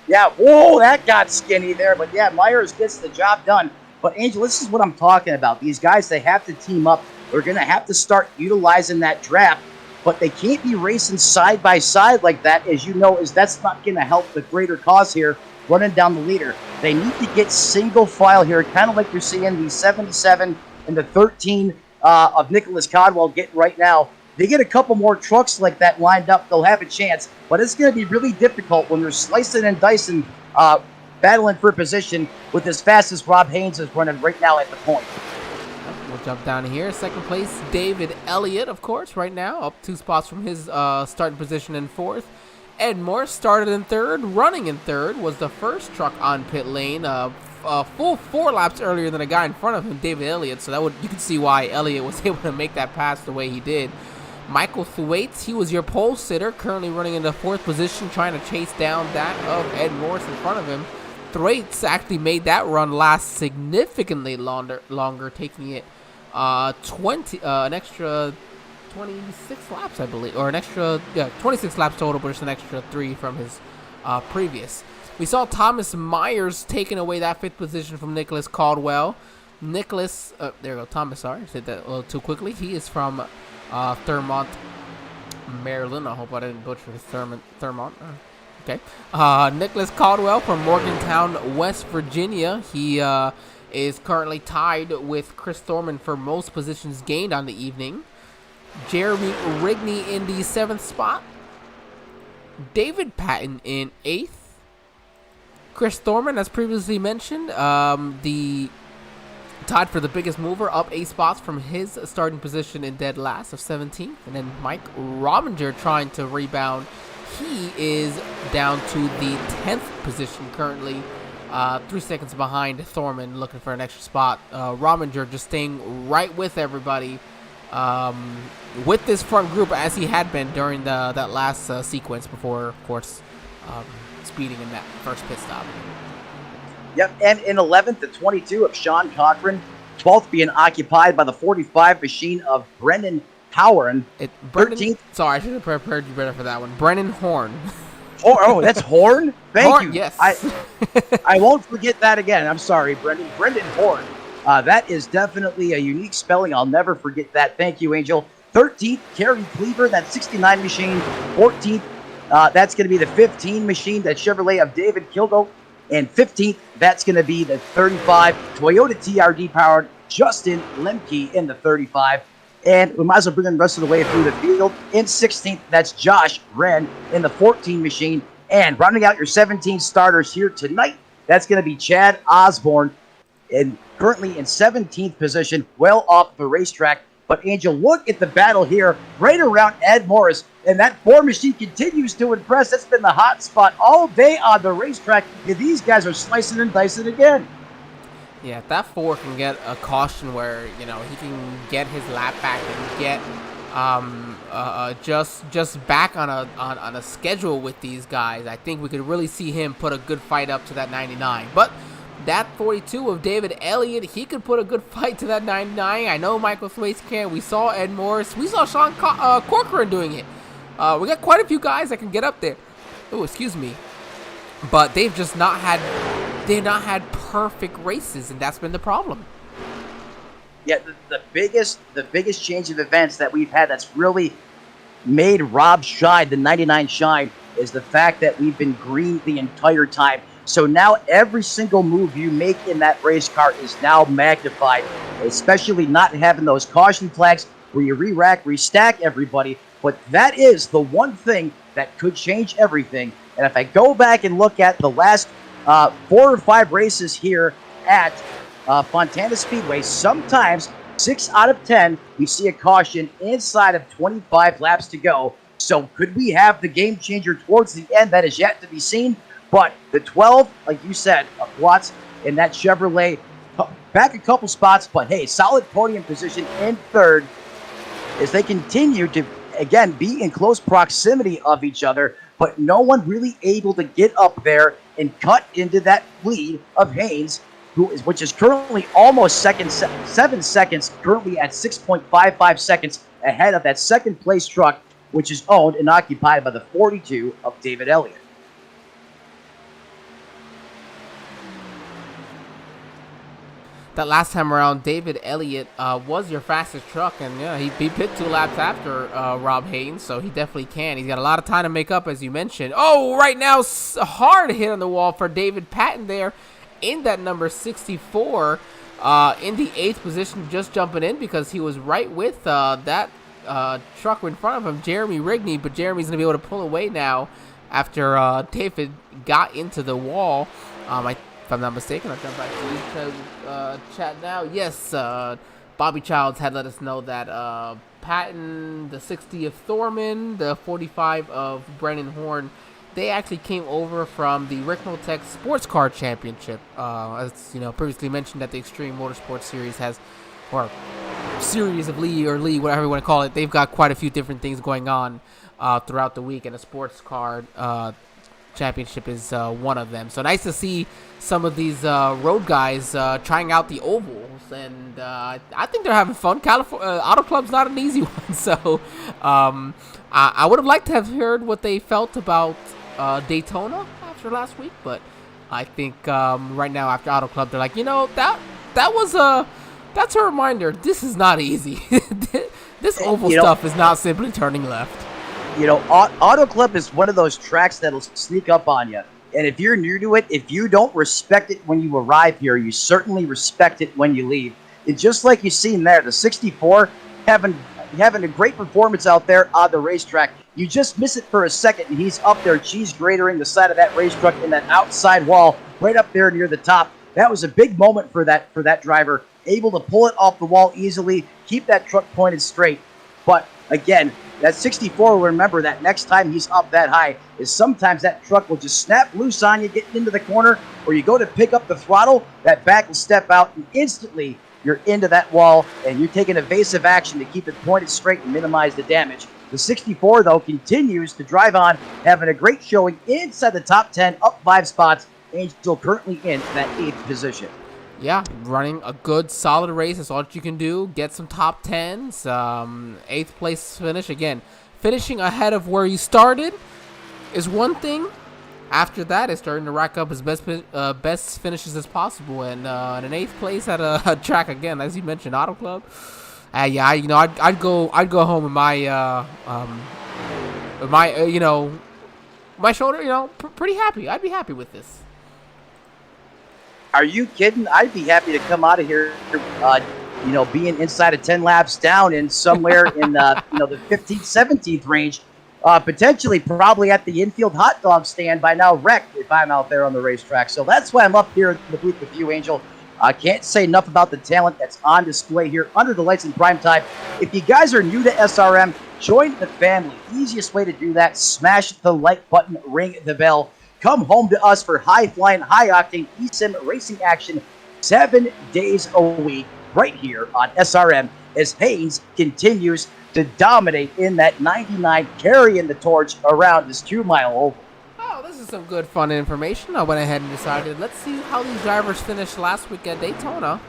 Yeah, whoa, that got skinny there, but yeah, Myers gets the job done. But Angel, this is what I'm talking about. These guys, they have to team up. They're going to have to start utilizing that draft. But they can't be racing side by side like that, as you know, as that's not going to help the greater cause here, running down the leader. They need to get single file here, kind of like you're seeing the 77 and the 13 of Nicholas Caldwell getting right now. They get a couple more trucks like that lined up, they'll have a chance. But it's going to be really difficult when they're slicing and dicing, battling for position with as fast as Rob Haynes is running right now at the point. We'll jump down here. 2nd place, David Elliott, of course, right now, up 2 spots from his starting position in 4th. Ed Morris started in 3rd. Running in 3rd was the first truck on pit lane, a full 4 laps earlier than the guy in front of him, David Elliott. So you can see why Elliott was able to make that pass the way he did. Michael Thwaites, he was your pole sitter, currently running in the 4th position, trying to chase down that of Ed Morris in front of him. Thwaites actually made that run last significantly longer, taking it an extra 26 laps, I believe, or 26 laps total, but just an extra 3 from his previous. We saw Thomas Myers taking away that 5th position from Nicholas Caldwell. Thomas, sorry, I said that a little too quickly. He is from Thurmont, Maryland. I hope I didn't butcher his Thurmont. Okay. Nicholas Caldwell from Morgantown, West Virginia. He is currently tied with Chris Thorman for most positions gained on the evening. Jeremy Rigney in the 7th spot. David Patton in 8th. Chris Thorman, as previously mentioned, the tied for the biggest mover, up 8 spots from his starting position in dead last of 17th. And then Mike Rominger trying to rebound. He is down to the 10th position currently, 3 seconds behind Thorman, looking for an extra spot. Rominger just staying right with everybody with this front group as he had been during that last sequence before, of course, speeding in that first pit stop. Yep, and in 11th, the 22 of Sean Cochran, 12th being occupied by the 45 machine of Brendan Howard. 13th. Sorry, I should have prepared you better for that one. Brennan Horn. Oh, that's Horn? Thank Horn, you. yes. I won't forget that again. I'm sorry, Brendan. Brendan Horn. That is definitely a unique spelling. I'll never forget that. Thank you, Angel. 13th, Kerry Cleaver, that 69 machine. 14th, that's going to be the 15 machine, that Chevrolet of David Kilgo. And 15th, that's going to be the 35 Toyota TRD powered Justin Lemke in the 35. And we might as well bring them the rest of the way through the field. In 16th, that's Josh Wren in the 14 machine. And rounding out your 17 starters here tonight, that's going to be Chad Osborne, and currently in 17th position, well off the racetrack. But Angel, look at the battle here right around Ed Morris. And that 4 machine continues to impress. That's been the hot spot all day on the racetrack. And these guys are slicing and dicing again. Yeah, if that 4 can get a caution where, he can get his lap back and get just back on a schedule with these guys, I think we could really see him put a good fight up to that 99. But that 42 of David Elliott, he could put a good fight to that 99. I know Michael Thwaites can. We saw Ed Morris. We saw Sean Corcoran doing it. We got quite a few guys that can get up there. Oh, excuse me. But they've just not had perfect races, and that's been the problem. Yeah, the biggest change of events that we've had that's really made Rob shine, the 99 shine, is the fact that we've been green the entire time. So now every single move you make in that race car is now magnified, especially not having those caution flags where you re-rack, restack everybody. But that is the one thing that could change everything. And if I go back and look at the last 4 or 5 races here at Fontana Speedway, sometimes 6 out of 10, we see a caution inside of 25 laps to go. So could we have the game changer towards the end? That is yet to be seen. But the 12, like you said, of Watts in that Chevrolet, back a couple spots, but hey, solid podium position in 3rd as they continue to, again, be in close proximity of each other, but no one really able to get up there and cut into that lead of Haynes, which is currently almost 7 seconds, currently at 6.55 seconds ahead of that second place truck, which is owned and occupied by the 42 of David Elliott. That last time around, David Elliott was your fastest truck, and yeah, he pit 2 laps after Rob Haynes, so he definitely can. He's got a lot of time to make up, as you mentioned. Oh, right now, hard hit on the wall for David Patton there in that number 64 in the 8th position, just jumping in because he was right with that truck in front of him, Jeremy Rigney, but Jeremy's going to be able to pull away now after David got into the wall. If I'm not mistaken, I'll jump back to the chat now. Yes, Bobby Childs had let us know that Patton, the 60 of Thorman, the 45 of Brennan Horn, they actually came over from the Ricmotech Sports Car Championship. As previously mentioned, that the Extreme Motorsports Series has, or Series of Lee or Lee, whatever you want to call it, they've got quite a few different things going on throughout the week, and a sports car championship is one of them. So nice to see some of these road guys trying out the ovals, and I think they're having fun. California Auto Club's not an easy one, so I would have liked to have heard what they felt about Daytona after last week, but I think right now after Auto Club they're like, that's a reminder. This is not easy. This oval stuff is not simply turning left. Auto Club is one of those tracks that'll sneak up on you. And if you're new to it, if you don't respect it when you arrive here, you certainly respect it when you leave. It's just like you seen there, the 64 having a great performance out there on the racetrack. You just miss it for a second, and he's up there cheese gratering the side of that race truck in that outside wall right up there near the top. That was a big moment for that driver, able to pull it off the wall easily, keep that truck pointed straight. But again, that 64, remember that next time he's up that high, is sometimes that truck will just snap loose on you getting into the corner, or you go to pick up the throttle, that back will step out, and instantly you're into that wall, and you're taking evasive action to keep it pointed straight and minimize the damage. The 64, though, continues to drive on, having a great showing inside the top 10, up 5 spots. Angel currently in that 8th position. Yeah, running a good, solid race. That's all that you can do. Get some top 10s. 8th place finish. Again, finishing ahead of where you started is one thing. After that, it's starting to rack up his best finishes as possible. And an 8th place at a track, again, as you mentioned, Auto Club. Yeah, I'd go home with my my shoulder, pretty happy. I'd be happy with this. Are you kidding? I'd be happy to come out of here, being inside of 10 laps down and somewhere in the 15th, 17th range, potentially probably at the infield hot dog stand by now, wrecked if I'm out there on the racetrack. So that's why I'm up here in the booth with you, Angel. I can't say enough about the talent that's on display here under the lights in prime time. If you guys are new to SRM, join the family. Easiest way to do that, smash the like button, ring the bell. Come home to us for high-flying, high-octane eSIM racing action 7 days a week right here on SRM as Haynes continues to dominate in that 99, carrying the torch around this 2-mile oval. Oh, this is some good, fun information. I went ahead and decided, let's see how these drivers finished last week at Daytona.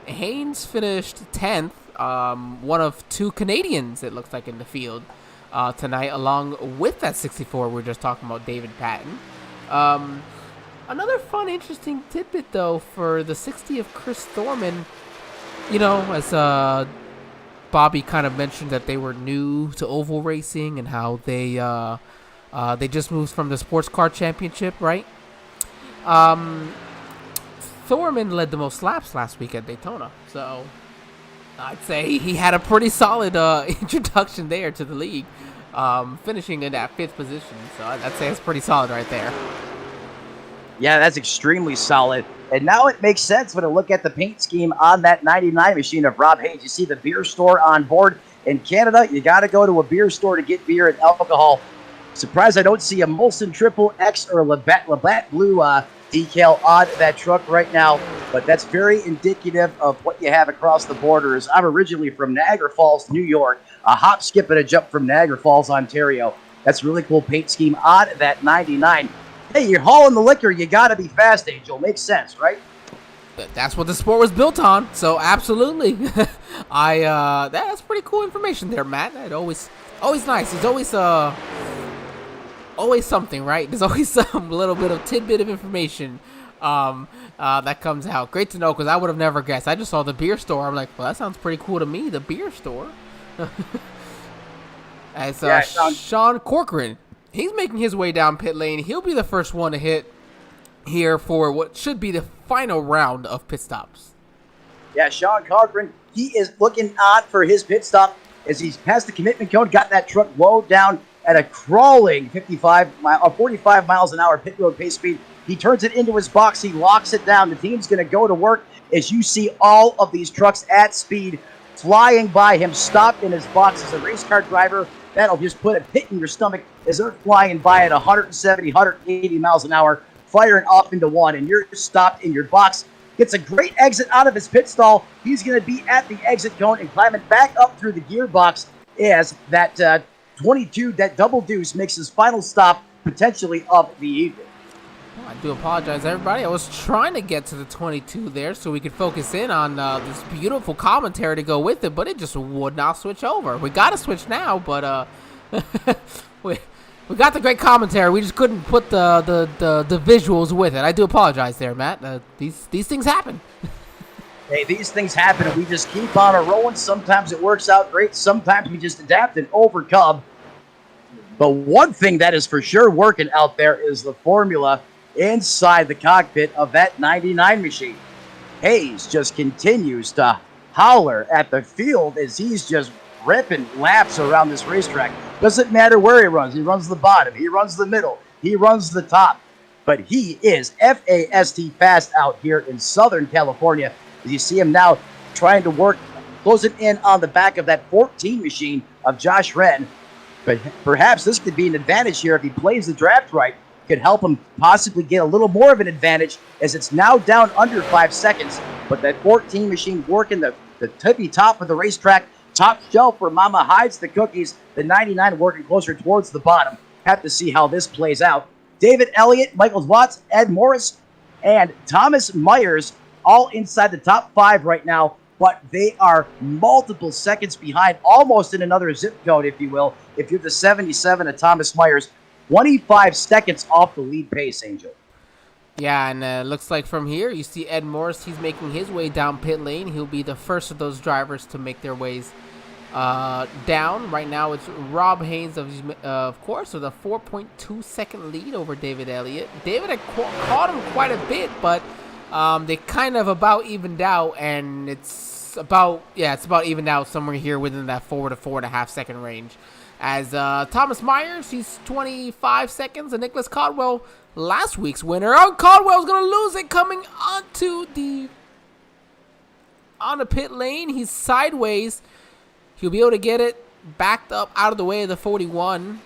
Haynes finished 10th, one of 2 Canadians, it looks like, in the field tonight, along with that 64 we were just talking about, David Patton. Another fun, interesting tidbit, though, for the 60 of Chris Thorman, as Bobby kind of mentioned that they were new to oval racing and how they just moved from the sports car championship, right? Thorman led the most laps last week at Daytona, so I'd say he had a pretty solid introduction there to the league, finishing in that 5th position. So I'd say it's pretty solid right there. Yeah, that's extremely solid. And now it makes sense when I look at the paint scheme on that 99 machine of Rob Hayes. You see the beer store on board. In Canada, you got to go to a beer store to get beer and alcohol. Surprised I don't see a Molson Triple X or Labatt Blue decal on that truck right now, but that's very indicative of what you have across the borders. I'm originally from Niagara Falls, New York, a hop, skip, and a jump from Niagara Falls, Ontario. That's a really cool paint scheme on that 99. Hey, you're hauling the liquor, you got to be fast, Angel. Makes sense, right? That's what the sport was built on, so absolutely. That's pretty cool information there, Matt. That always nice. It's always something, right? There's always some little bit of tidbit of information that comes out. Great to know, because I would have never guessed. I just saw the beer store. I'm like, well, that sounds pretty cool to me, the beer store. As Sean Corcoran, he's making his way down pit lane. He'll be the first one to hit here for what should be the final round of pit stops. Yeah, Sean Corcoran, he is looking on for his pit stop as he's passed the commitment cone, got that truck low down at a crawling 45 miles an hour pit road pace speed. He turns it into his box. He locks it down. The team's going to go to work as you see all of these trucks at speed flying by him, stopped in his box. As a race car driver, that'll just put a pit in your stomach as they're flying by at 170, 180 miles an hour, firing off into one, and you're stopped in your box. Gets a great exit out of his pit stall. He's going to be at the exit cone and climbing back up through the gearbox as that 22, that double deuce, makes his final stop potentially of the evening. Oh, I do apologize, everybody. I was trying to get to the 22 there so we could focus in on this beautiful commentary to go with it, but it just would not switch over. We got to switch now, but we got the great commentary. We just couldn't put the visuals with it. I do apologize there, Matt. These things happen. Hey, these things happen, and we just keep on rolling. Sometimes it works out great. Sometimes we just adapt and overcome. But one thing that is for sure working out there is the formula inside the cockpit of that 99 machine. Hayes just continues to holler at the field as he's just ripping laps around this racetrack. Doesn't matter where he runs. He runs the bottom. He runs the middle. He runs the top. But he is FAST fast out here in Southern California. As you see him now trying to work, closing in on the back of that 14 machine of Josh Wren. But perhaps this could be an advantage here if he plays the draft right. could help him possibly get a little more of an advantage as it's now down under 5 seconds. But that 14 machine working the tippy top of the racetrack, top shelf where Mama hides the cookies, the 99 working closer towards the bottom. Have to see how this plays out. David Elliott, Michael Watts, Ed Morris, and Thomas Myers all inside the top 5 right now, but they are multiple seconds behind, almost in another zip code, if you will. If you're the 77 of Thomas Myers, 25 seconds off the lead pace, Angel. Yeah, and looks like from here, you see Ed Morris, he's making his way down pit lane. He'll be the first of those drivers to make their ways down. Right now, it's Rob Haynes, of course, with a 4.2 second lead over David Elliott. David had caught him quite a bit, but they kind of about evened out, and it's about evened out somewhere here within that 4 to 4.5 second range. As Thomas Myers, he's 25 seconds, and Nicholas Caldwell, last week's winner. Oh, Caldwell's gonna lose it coming onto the pit lane. He's sideways. He'll be able to get it backed up out of the way of the 41.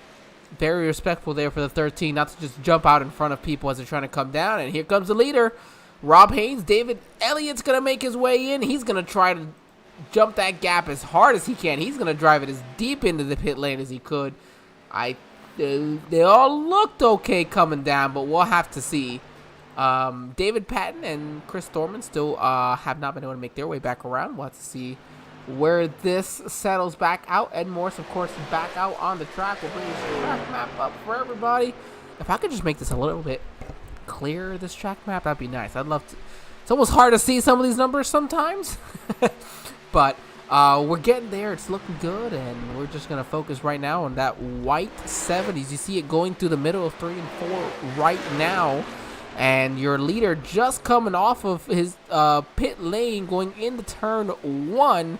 Very respectful there for the 13, not to just jump out in front of people as they're trying to come down. And here comes the leader, Rob Haynes. David Elliott's going to make his way in. He's going to try to jump that gap as hard as he can. He's going to drive it as deep into the pit lane as he could. They all looked okay coming down, but we'll have to see. David Patton and Chris Thorman still have not been able to make their way back around. We'll have to see where this settles back out. Ed Morris, of course, is back out on the track. We'll bring this track map up for everybody. If I could just make this a little bit clearer, this track map, that'd be nice. I'd love to. It's almost hard to see some of these numbers sometimes. But we're getting there. It's looking good, and we're just going to focus right now on that white 70s. You see it going through the middle of 3 and 4 right now. And your leader just coming off of his pit lane going into turn 1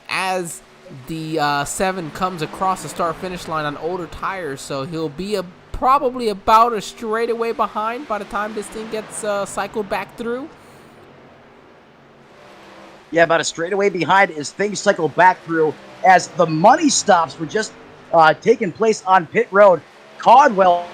as the 7 comes across the start-finish line on older tires. So he'll be probably about a straightaway behind by the time this thing gets cycled back through. Yeah, about a straightaway behind as things cycle back through as the money stops were just taking place on pit road. Caldwell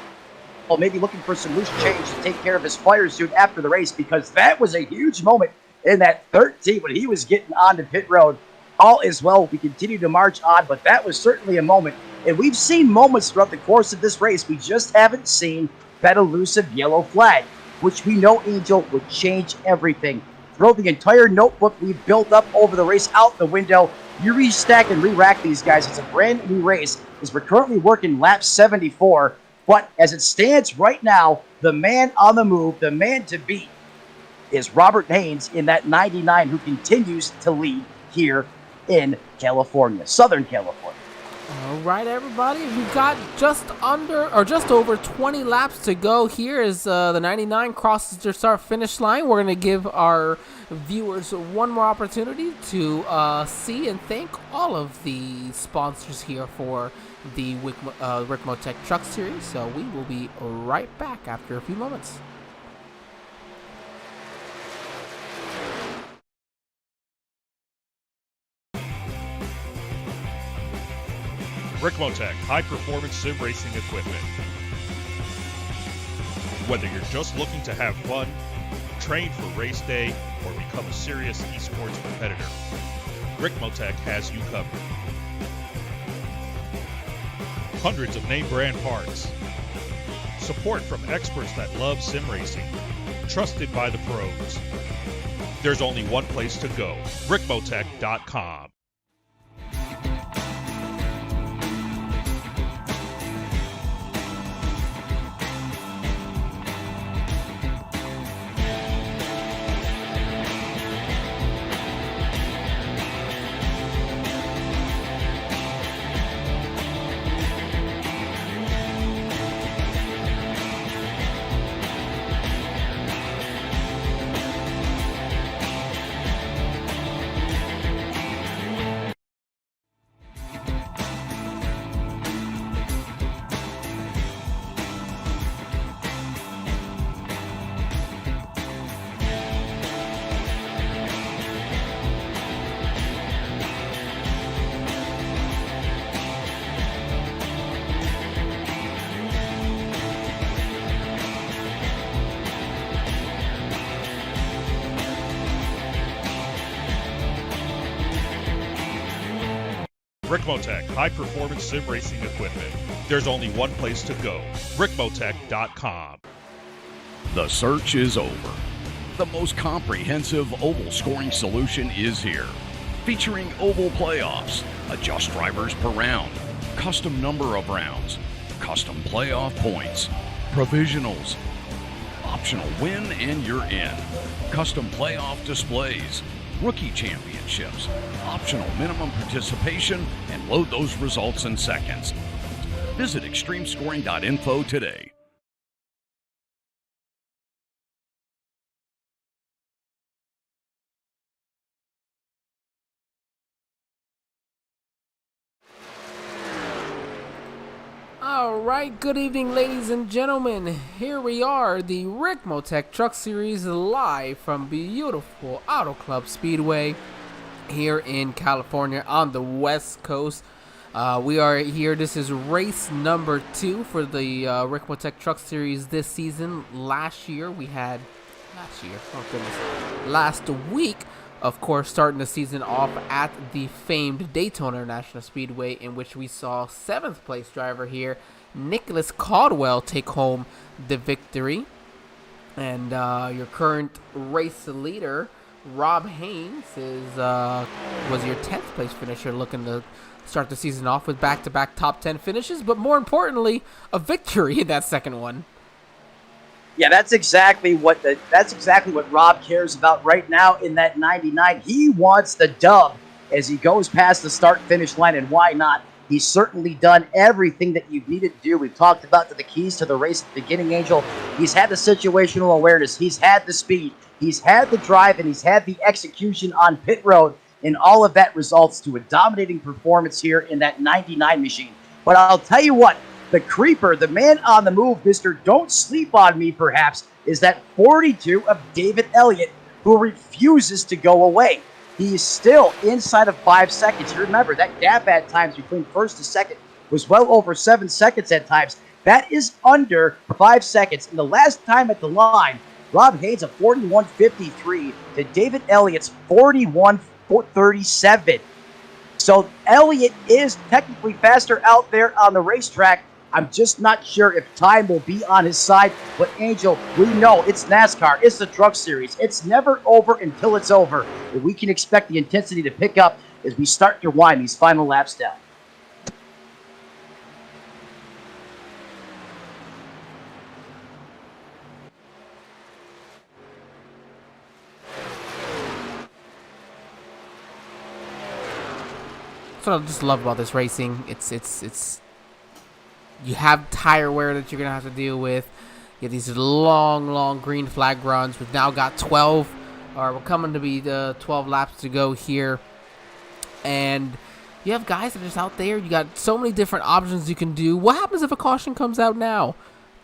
maybe looking for some loose change to take care of his fire suit after the race, because that was a huge moment in that 13 when he was getting onto pit road. All is well. We continue to march on, but that was certainly a moment. And we've seen moments throughout the course of this race. We just haven't seen that elusive yellow flag, which we know, Angel, would change everything. Throw the entire notebook we've built up over the race out the window. You restack and re-rack these guys. It's a brand new race as we're currently working lap 74. But as it stands right now, the man on the move, the man to beat, is Robert Haynes in that 99, who continues to lead here in California, Southern California. All right, everybody, we've got just over 20 laps to go here as the 99 crosses their start-finish line. We're going to give our viewers one more opportunity to see and thank all of the sponsors here for the Ricmotech Truck Series. So we will be right back after a few moments. Ricmotech, high-performance sim racing equipment. Whether you're just looking to have fun, train for race day, or become a serious esports competitor, Ricmotech has you covered. Hundreds of name brand parts. Support from experts that love sim racing. Trusted by the pros. There's only one place to go, Ricmotech.com. Ricmotech, high-performance sim racing equipment. There's only one place to go, Ricmotech.com. The search is over. The most comprehensive oval scoring solution is here. Featuring oval playoffs, adjust drivers per round, custom number of rounds, custom playoff points, provisionals, optional win and you're in, custom playoff displays, rookie championships, optional minimum participation, and load those results in seconds. Visit extremescoring.info today. Alright, good evening ladies and gentlemen. Here we are, the Ricmotech Truck Series live from beautiful Auto Club Speedway here in California on the West Coast. We are here, this is race number 2 for the Ricmotech Truck Series this season. Last week, of course, starting the season off at the famed Daytona International Speedway, in which we saw 7th place driver here, Nicholas Caldwell, take home the victory. And your current race leader, Rob Haynes, was your 10th place finisher, looking to start the season off with back-to-back top 10 finishes, but more importantly, a victory in that second one. Yeah, that's exactly what Rob cares about right now in that 99. He wants the dub as he goes past the start-finish line, and why not? He's certainly done everything that you needed to do. We've talked about the keys to the race at the beginning, Angel. He's had the situational awareness. He's had the speed. He's had the drive, and he's had the execution on pit road, and all of that results to a dominating performance here in that 99 machine. But I'll tell you what, the creeper, the man on the move, Mr. Don't Sleep on Me, perhaps, is that 42 of David Elliott, who refuses to go away. He is still inside of 5 seconds. You remember, that gap at times between first and second was well over 7 seconds at times. That is under 5 seconds. And the last time at the line, Rob Haynes a 41.53 to David Elliott's 41.37. So Elliott is technically faster out there on the racetrack. I'm just not sure if time will be on his side. But Angel, we know it's NASCAR. It's the Truck Series. It's never over until it's over. And we can expect the intensity to pick up as we start to wind these final laps down. That's what I just love about this racing. It's you have tire wear that you're gonna have to deal with. You have these long green flag runs. We've now got 12, or we're coming to be the 12 laps to go here, and you have guys that are just out there. You got so many different options you can do. What happens if a caution comes out now?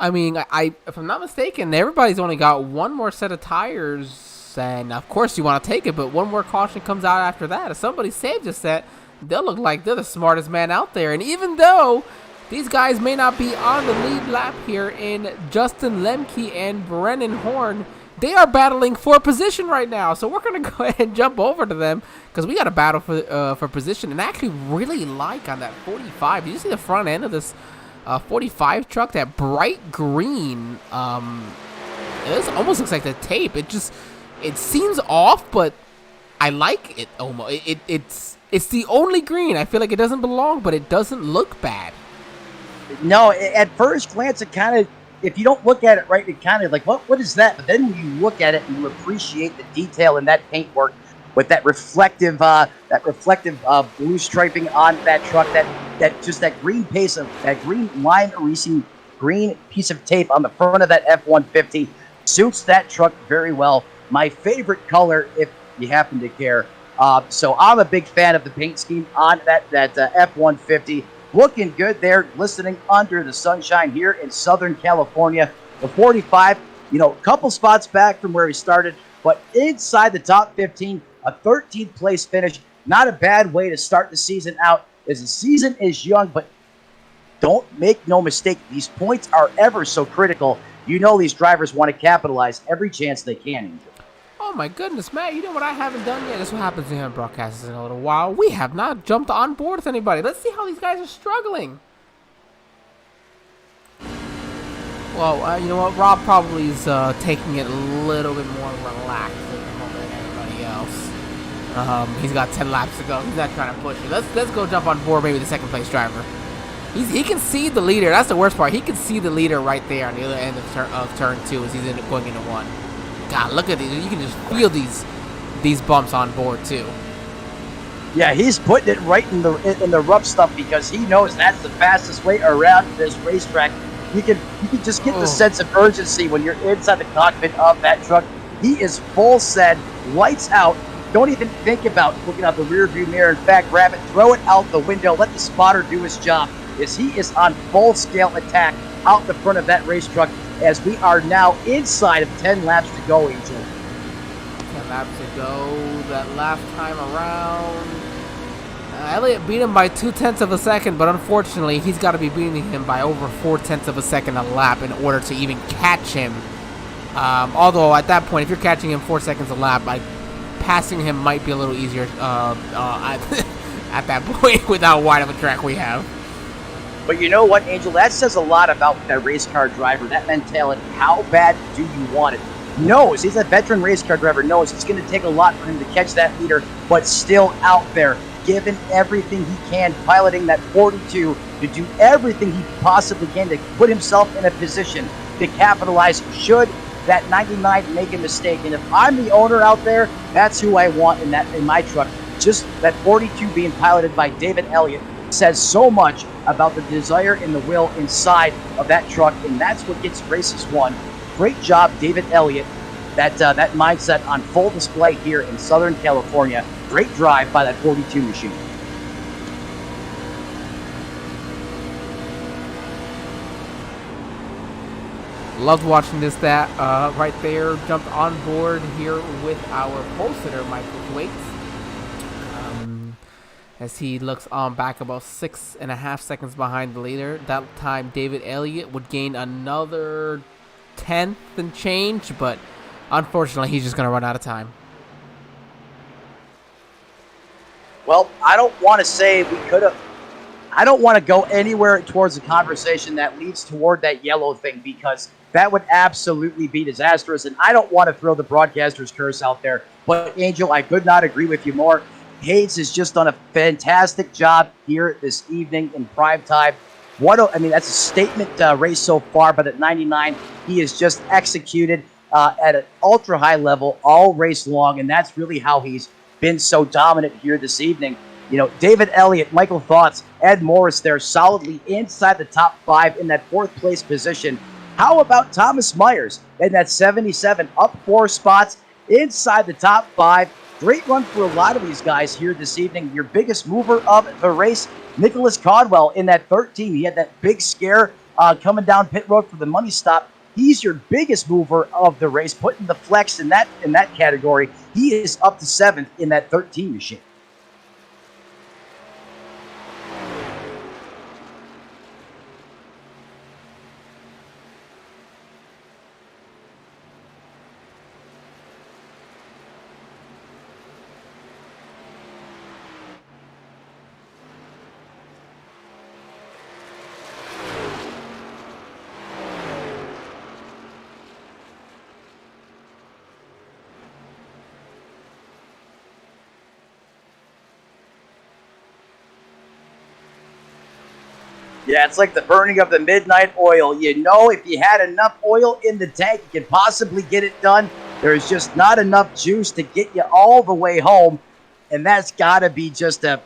I mean, if I'm not mistaken, everybody's only got one more set of tires, and of course you want to take it, but one more caution comes out after that. If somebody saves a set, they'll look like they're the smartest man out there. And even though these guys may not be on the lead lap here in Justin Lemke and Brennan Horn, they are battling for position right now. So we're going to go ahead and jump over to them because we got a battle for position. And I actually really like on that 45. Did you see the front end of this 45 truck? That bright green. It almost looks like the tape. It seems off, but I like it almost. It's the only green. I feel like it doesn't belong, but it doesn't look bad. No, at first glance, it kind of, if you don't look at it right, it kind of like, what is that? But then when you look at it and you appreciate the detail in that paintwork with that reflective blue striping on that truck, that green piece of that green lime racing green piece of tape on the front of that F-150 suits that truck very well. My favorite color, if you happen to care. So I'm a big fan of the paint scheme on that F-150. Looking good there, glistening under the sunshine here in Southern California. The 45, a couple spots back from where he started, but inside the top 15, a 13th place finish. Not a bad way to start the season out, as the season is young, but don't make no mistake, these points are ever so critical. These drivers want to capitalize every chance they can. Oh my goodness, Matt, you know what I haven't done yet? This is what happens to him broadcasters in a little while. We have not jumped on board with anybody. Let's see how these guys are struggling. Well, you know what? Rob probably is taking it a little bit more relaxed at the moment than everybody else. He's got 10 laps to go. He's not trying to push it. Let's go jump on board maybe the second place driver. He can see the leader. That's the worst part. He can see the leader right there on the other end of turn 2 as he's going into 1. God, look at these. You can just feel these bumps on board too. Yeah, he's putting it right in the rough stuff because he knows that's the fastest way around this racetrack. You can just get the sense of urgency when you're inside the cockpit of that truck. He is full send, lights out. Don't even think about looking out the rear view mirror. In fact, grab it, throw it out the window, let the spotter do his job. As he is on full scale attack out the front of that race truck as we are now inside of 10 laps to go, Angel. 10 laps to go. That last time around, Elliott beat him by 0.2 of a second, but unfortunately, he's got to be beating him by over 0.4 of a second a lap in order to even catch him. Although at that point, if you're catching him 4 seconds a lap, passing him might be a little easier at that point with how wide of a track we have. But you know what, Angel? That says a lot about that race car driver, that mentality. How bad do you want it? Knows, he's a veteran race car driver, knows it's going to take a lot for him to catch that leader, but still out there, giving everything he can, piloting that 42 to do everything he possibly can to put himself in a position to capitalize should that 99 make a mistake. And if I'm the owner out there, that's who I want in my truck. Just that 42 being piloted by David Elliott says so much about the desire and the will inside of that truck, and that's what gets races won. Great job, David Elliott. That mindset on full display here in Southern California. Great drive by that 42 machine. Loved watching this. Right there, jumped on board here with our pole sitter, Michael Thwaites. As he looks on back about 6.5 seconds behind the leader. That time, David Elliott would gain another 10th and change, but unfortunately, he's just going to run out of time. Well, I don't want to say we could have. I don't want to go anywhere towards a conversation that leads toward that yellow thing because that would absolutely be disastrous, and I don't want to throw the broadcaster's curse out there. But, Angel, I could not agree with you more. Hayes has just done a fantastic job here this evening in prime time. That's a statement race so far, but at 99, he has just executed at an ultra high level all race long, and that's really how he's been so dominant here this evening. You know, David Elliott, Michael Thoughts, Ed Morris there solidly inside the top 5 in that 4th place position. How about Thomas Myers in that 77, up 4 spots inside the top 5? Great run for a lot of these guys here this evening. Your biggest mover of the race, Nicholas Caldwell in that 13. He had that big scare coming down pit road for the money stop. He's your biggest mover of the race, putting the flex in that category. He is up to 7th in that 13 machine. Yeah, it's like the burning of the midnight oil. You know, if you had enough oil in the tank, you could possibly get it done. There's just not enough juice to get you all the way home, and that's got to be just a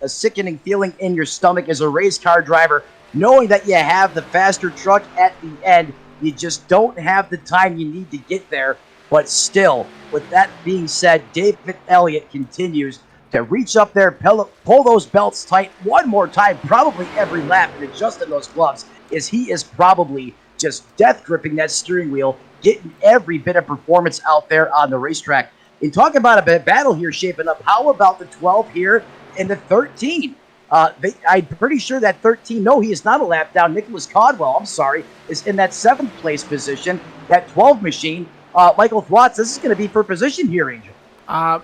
sickening feeling in your stomach as a race car driver, knowing that you have the faster truck at the end. You just don't have the time you need to get there. But still, with that being said, David Elliott continues to reach up there, pull those belts tight one more time, probably every lap, and adjusting those gloves, as he is probably just death gripping that steering wheel, getting every bit of performance out there on the racetrack. And talking about a battle here shaping up, how about the 12 here and the 13? I'm pretty sure that 13, no, he is not a lap down. Nicholas Caldwell, I'm sorry, is in that 7th place position. That 12 machine, Michael Thwatts, this is going to be for position here, Angel.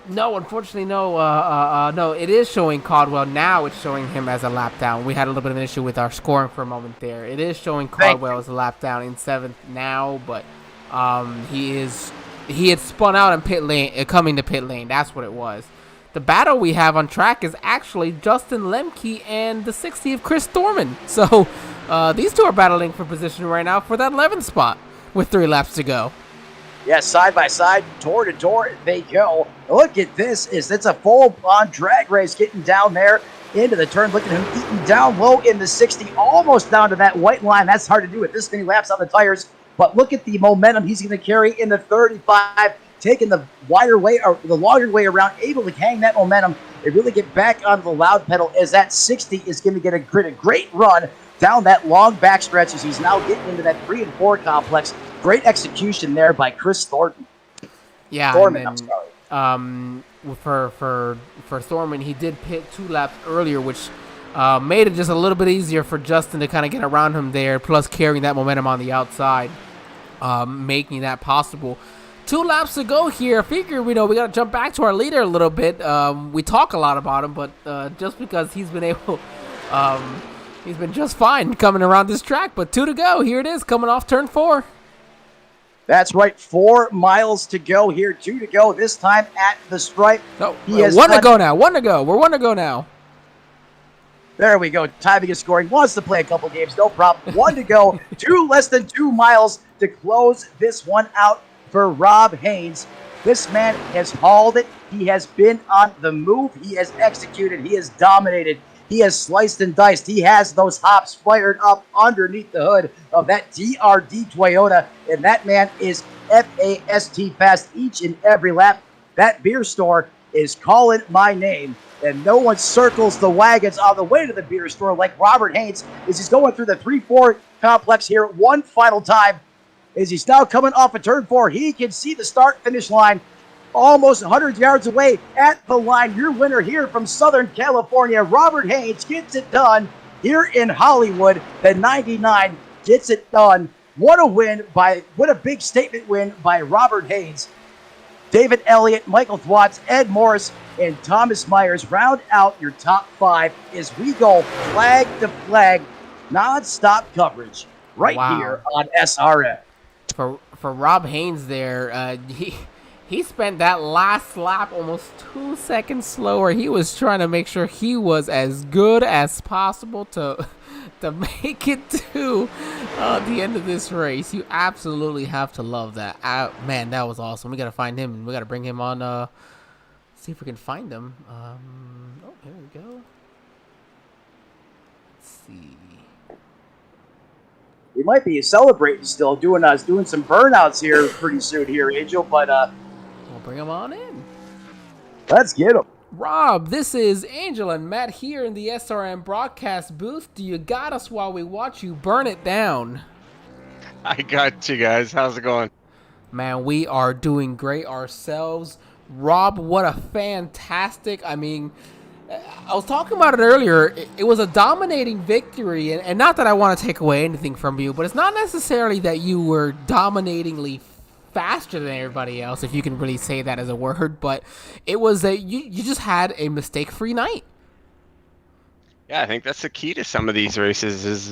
No, unfortunately, no. No, it is showing Caldwell. Now it's showing him as a lap down. We had a little bit of an issue with our scoring for a moment there. It is showing Caldwell as a lap down in 7th now, but he had spun out in pit lane, coming to pit lane. That's what it was. The battle we have on track is actually Justin Lemke and the 60 of Chris Thorman. So these two are battling for position right now for that 11th spot with 3 laps to go. Yes, side by side, door to door, they go. Look at this. It's a full-on drag race getting down there into the turn. Look at him eating down low in the 60, almost down to that white line. That's hard to do with this many laps on the tires. But look at the momentum he's going to carry in the 35, taking the wider way or the longer way around, able to hang that momentum and really get back onto the loud pedal as that 60 is going to get a great run down that long back stretch as he's now getting into that 3 and 4 complex. Great execution there by Chris Thornton. Yeah, Thorman, and then, for Thorman, he did pit 2 laps earlier, which made it just a little bit easier for Justin to kind of get around him there, plus carrying that momentum on the outside, making that possible. 2 laps to go here. I figure, we got to jump back to our leader a little bit. We talk a lot about him, but just because he's been able, he's been just fine coming around this track. But 2 to go. Here it is, coming off turn 4. That's right, 4 miles to go here, 2 to go, this time at the stripe. No, one to go now, 1 to go. We're 1 to go now. There we go, timing is scoring, wants to play a couple games, no problem. 1 to go, less than 2 miles to close this one out for Rob Haynes. This man has hauled it. He has been on the move. He has executed. He has dominated. He has sliced and diced. He has those hops fired up underneath the hood of that DRD Toyota, and that man is fast fast each and every lap. That beer store is calling my name, and no one circles the wagons on the way to the beer store like Robert Haynes as he's going through the 3-4 complex here one final time. As he's now coming off of turn 4, he can see the start-finish line almost 100 yards away at the line. Your winner here from Southern California, Robert Haynes, gets it done here in Hollywood. The 99 gets it done. What a big statement win by Robert Haynes. David Elliott, Michael Thwatts, Ed Morris, and Thomas Myers round out your top 5 as we go flag to flag, non-stop coverage right here on SRM. For Rob Haynes there, he spent that last lap almost 2 seconds slower. He was trying to make sure he was as good as possible to make it to the end of this race. You absolutely have to love that. Man, that was awesome. We got to find him, and we got to bring him on. See if we can find him. Here we go. Let's see. We might be celebrating still, doing some burnouts here pretty soon here, Angel, but we'll bring him on in. Let's get him. Rob, this is Angel and Matt here in the SRM broadcast booth. Do you got us while we watch you burn it down? I got you guys. How's it going? Man, we are doing great ourselves. Rob, what a fantastic, I was talking about it earlier. It was a dominating victory, and not that I want to take away anything from you, but it's not necessarily that you were dominatingly faster than everybody else, if you can really say that as a word, but it was that you just had a mistake-free night. Yeah, I think that's the key to some of these races is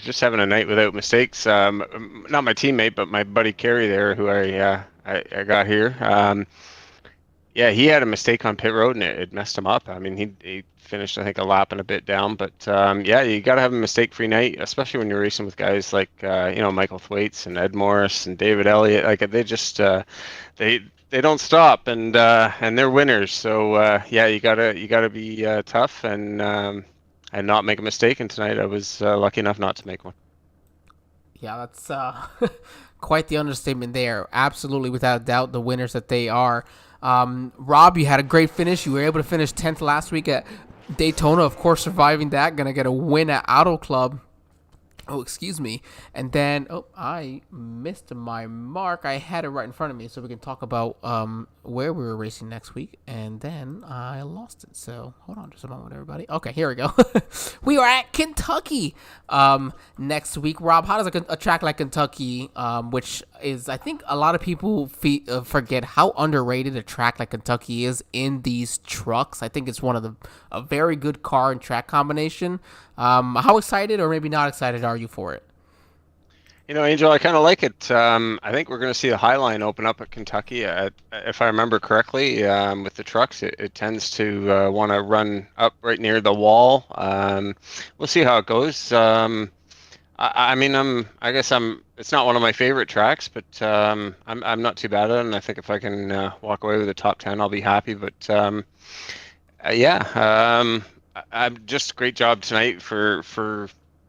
just having a night without mistakes. Not my teammate, but my buddy Kerry there, who I got here. Yeah, he had a mistake on pit road and it messed him up. He finished, I think, a lap and a bit down. But yeah, you got to have a mistake-free night, especially when you're racing with guys like Michael Thwaites and Ed Morris and David Elliott. Like they just they don't stop and they're winners. So yeah, you gotta be tough and not make a mistake. And tonight I was lucky enough not to make one. Yeah, that's quite the understatement there. Absolutely, without a doubt, the winners that they are. Rob, you had a great finish. You were able to finish 10th last week at Daytona, of course, surviving that. Gonna get a win at Auto Club. Oh, excuse me. And then, oh, I missed my mark. I had it right in front of me, so we can talk about where we were racing next week. And then I lost it. So hold on just a moment, everybody. Okay, here we go. We are at Kentucky next week. Rob, how does a track like Kentucky, which is, I think a lot of people forget how underrated a track like Kentucky is in these trucks. I think it's one of a very good car and track combination. How excited or maybe not excited are you for it? Angel, I kind of like it. I think we're going to see the High Line open up at Kentucky. If I remember correctly, with the trucks, it tends to want to run up right near the wall. We'll see how it goes. I mean, it's not one of my favorite tracks, but I'm not too bad at it. And I think if I can walk away with a top 10, I'll be happy. But I'm just great job tonight for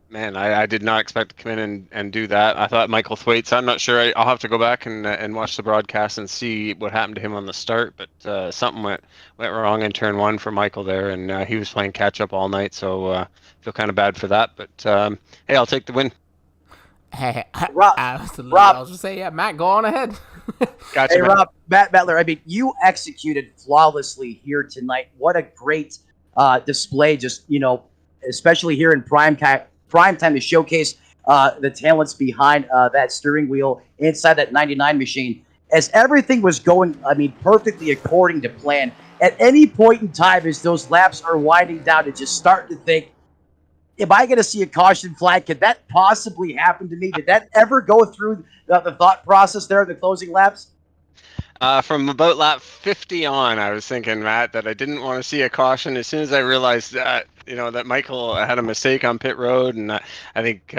man. I did not expect to come in and do that. I thought Michael Thwaites. I'm not sure. I'll have to go back and watch the broadcast and see what happened to him on the start. But something went wrong in turn one for Michael there, and he was playing catch up all night. So feel kind of bad for that. But hey, I'll take the win. Hey, Rob, absolutely. Rob. I was just saying, yeah, Matt, go on ahead. Gotcha, Hey, man. Rob, Matt Bettler, I mean, you executed flawlessly here tonight. What a great display, just, especially here in prime time to showcase the talents behind that steering wheel inside that 99 machine. As everything was going, I mean, perfectly according to plan, at any point in time as those laps are winding down, to just start to think, am I going to see a caution flag? Could that possibly happen to me? Did that ever go through the thought process there in the closing laps? From about lap 50 on, I was thinking, Matt, that I didn't want to see a caution. As soon as I realized that, that Michael had a mistake on pit road, and I think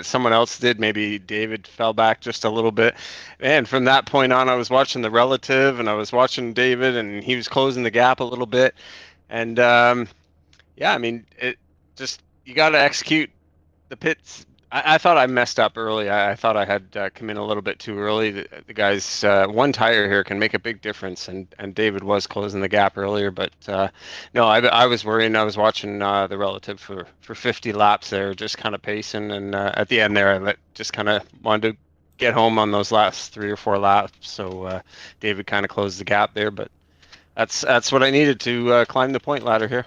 someone else did. Maybe David fell back just a little bit. And from that point on, I was watching the relative, and I was watching David, and he was closing the gap a little bit. And yeah, I mean, it just, you got to execute the pits. I thought I messed up early. I thought I had come in a little bit too early. The guys, one tire here can make a big difference, and David was closing the gap earlier. But no, I was worrying. I was watching the relative for 50 laps there, just kind of pacing, and at the end there, I just kind of wanted to get home on those last 3 or 4 laps. So David kind of closed the gap there, but that's what I needed to climb the point ladder here.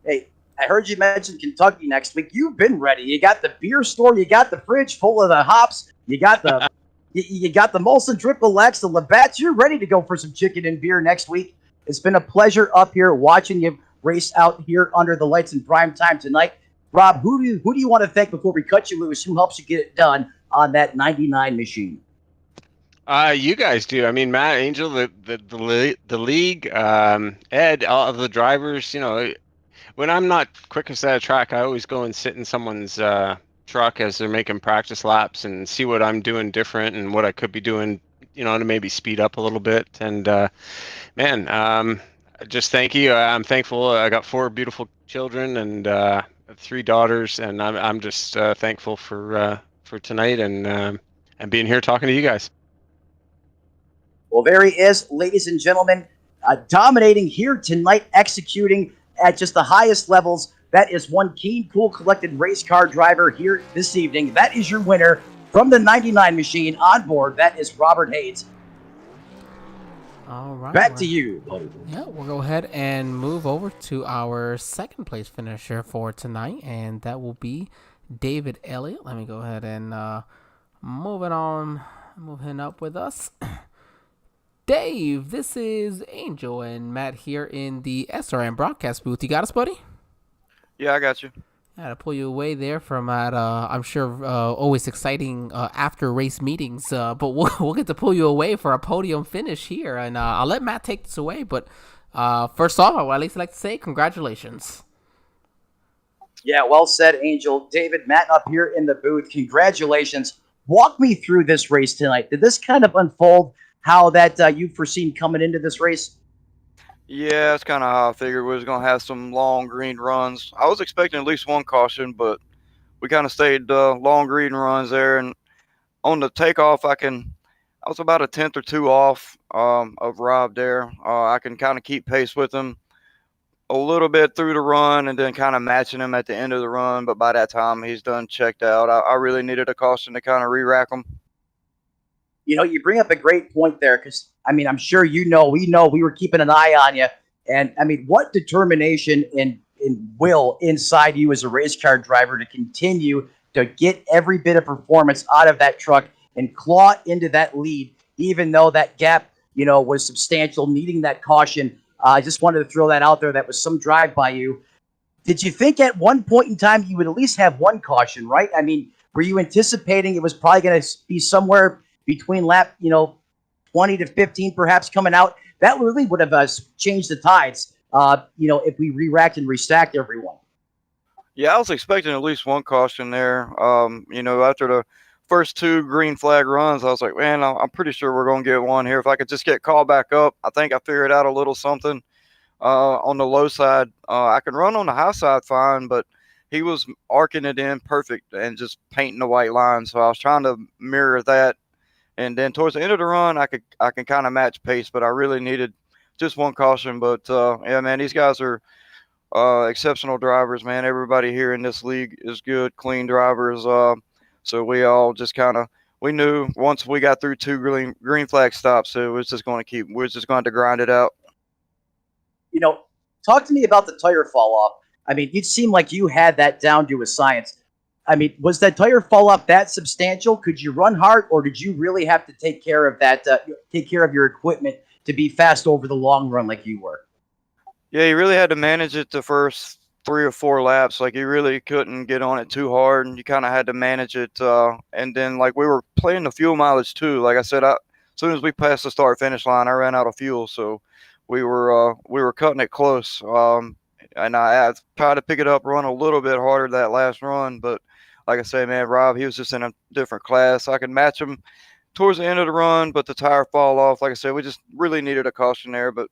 Hey, I heard you mention Kentucky next week. You've been ready. You got the beer store. You got the fridge full of the hops. You got the you got the Molson Triple X, the Labatt's. You're ready to go for some chicken and beer next week. It's been a pleasure up here watching you race out here under the lights in prime time tonight. Rob, who do you want to thank before we cut you loose? Who helps you get it done on that 99 machine? You guys do. I mean, Matt, Angel, the league, Ed, all of the drivers. When I'm not quickest at a track, I always go and sit in someone's truck as they're making practice laps and see what I'm doing different and what I could be doing, to maybe speed up a little bit. And man, just thank you. I'm thankful. I got 4 beautiful children and 3 daughters, and I'm just thankful for tonight and being here talking to you guys. Well, there he is, ladies and gentlemen, dominating here tonight, executing at just the highest levels. That is one keen, cool, collected race car driver here this evening. That is your winner from the 99 machine on board. That is Robert Hayes. All right. Back to you. Yeah, we'll go ahead and move over to our second place finisher for tonight, and that will be David Elliott. Let me go ahead and move him up with us. Dave, this is Angel and Matt here in the SRM broadcast booth. You got us, buddy? Yeah, I got you. I had to pull you away there from that, I'm sure, always exciting after race meetings. But we'll get to pull you away for a podium finish here. And I'll let Matt take this away. But first off, I would at least like to say congratulations. Yeah, well said, Angel. David, Matt up here in the booth. Congratulations. Walk me through this race tonight. Did this kind of unfold how that you've foreseen coming into this race? Yeah, that's kind of how I figured we was going to have some long green runs. I was expecting at least one caution, but we kind of stayed long green runs there. And on the takeoff, I was about a 10th or 2 off of Rob there. I can kind of keep pace with him. a little bit through the run and then kind of matching him at the end of the run. But by that time, he's done checked out. I really needed a caution to kind of re-rack him. You bring up a great point there because, I'm sure we know we were keeping an eye on you. And, what determination and will inside you as a race car driver to continue to get every bit of performance out of that truck and claw into that lead, even though that gap, was substantial, needing that caution. I just wanted to throw that out there. That was some drive by you. Did you think at one point in time you would at least have one caution, right? Were you anticipating it was probably going to be somewhere between lap, 20 to 15 perhaps coming out? That really would have changed the tides, if we re-racked and restacked everyone. Yeah, I was expecting at least one caution there. After the first 2 green flag runs, I was like, man, I'm pretty sure we're going to get one here. If I could just get called back up, I think I figured out a little something on the low side. I can run on the high side fine, but he was arcing it in perfect and just painting the white line. So I was trying to mirror that. And then towards the end of the run, I can kind of match pace, but I really needed just one caution. But yeah, man, these guys are exceptional drivers, man. Everybody here in this league is good, clean drivers. So we all just we knew once we got through 2 green flag stops, it was just going to grind it out. Talk to me about the tire fall off. It seemed like you had that down to a science. Was that tire fall off that substantial? Could you run hard, or did you really have to take care of that, take care of your equipment to be fast over the long run like you were? Yeah, you really had to manage it the first 3 or 4 laps. Like, you really couldn't get on it too hard, and you kind of had to manage it. And then, like, we were playing the fuel mileage too. Like I said, as soon as we passed the start-finish line, I ran out of fuel, so we were cutting it close. And I tried to pick it up, run a little bit harder that last run, but like I say, man, Rob, he was just in a different class. I could match him towards the end of the run, but the tire fall off. Like I said, we just really needed a caution there. But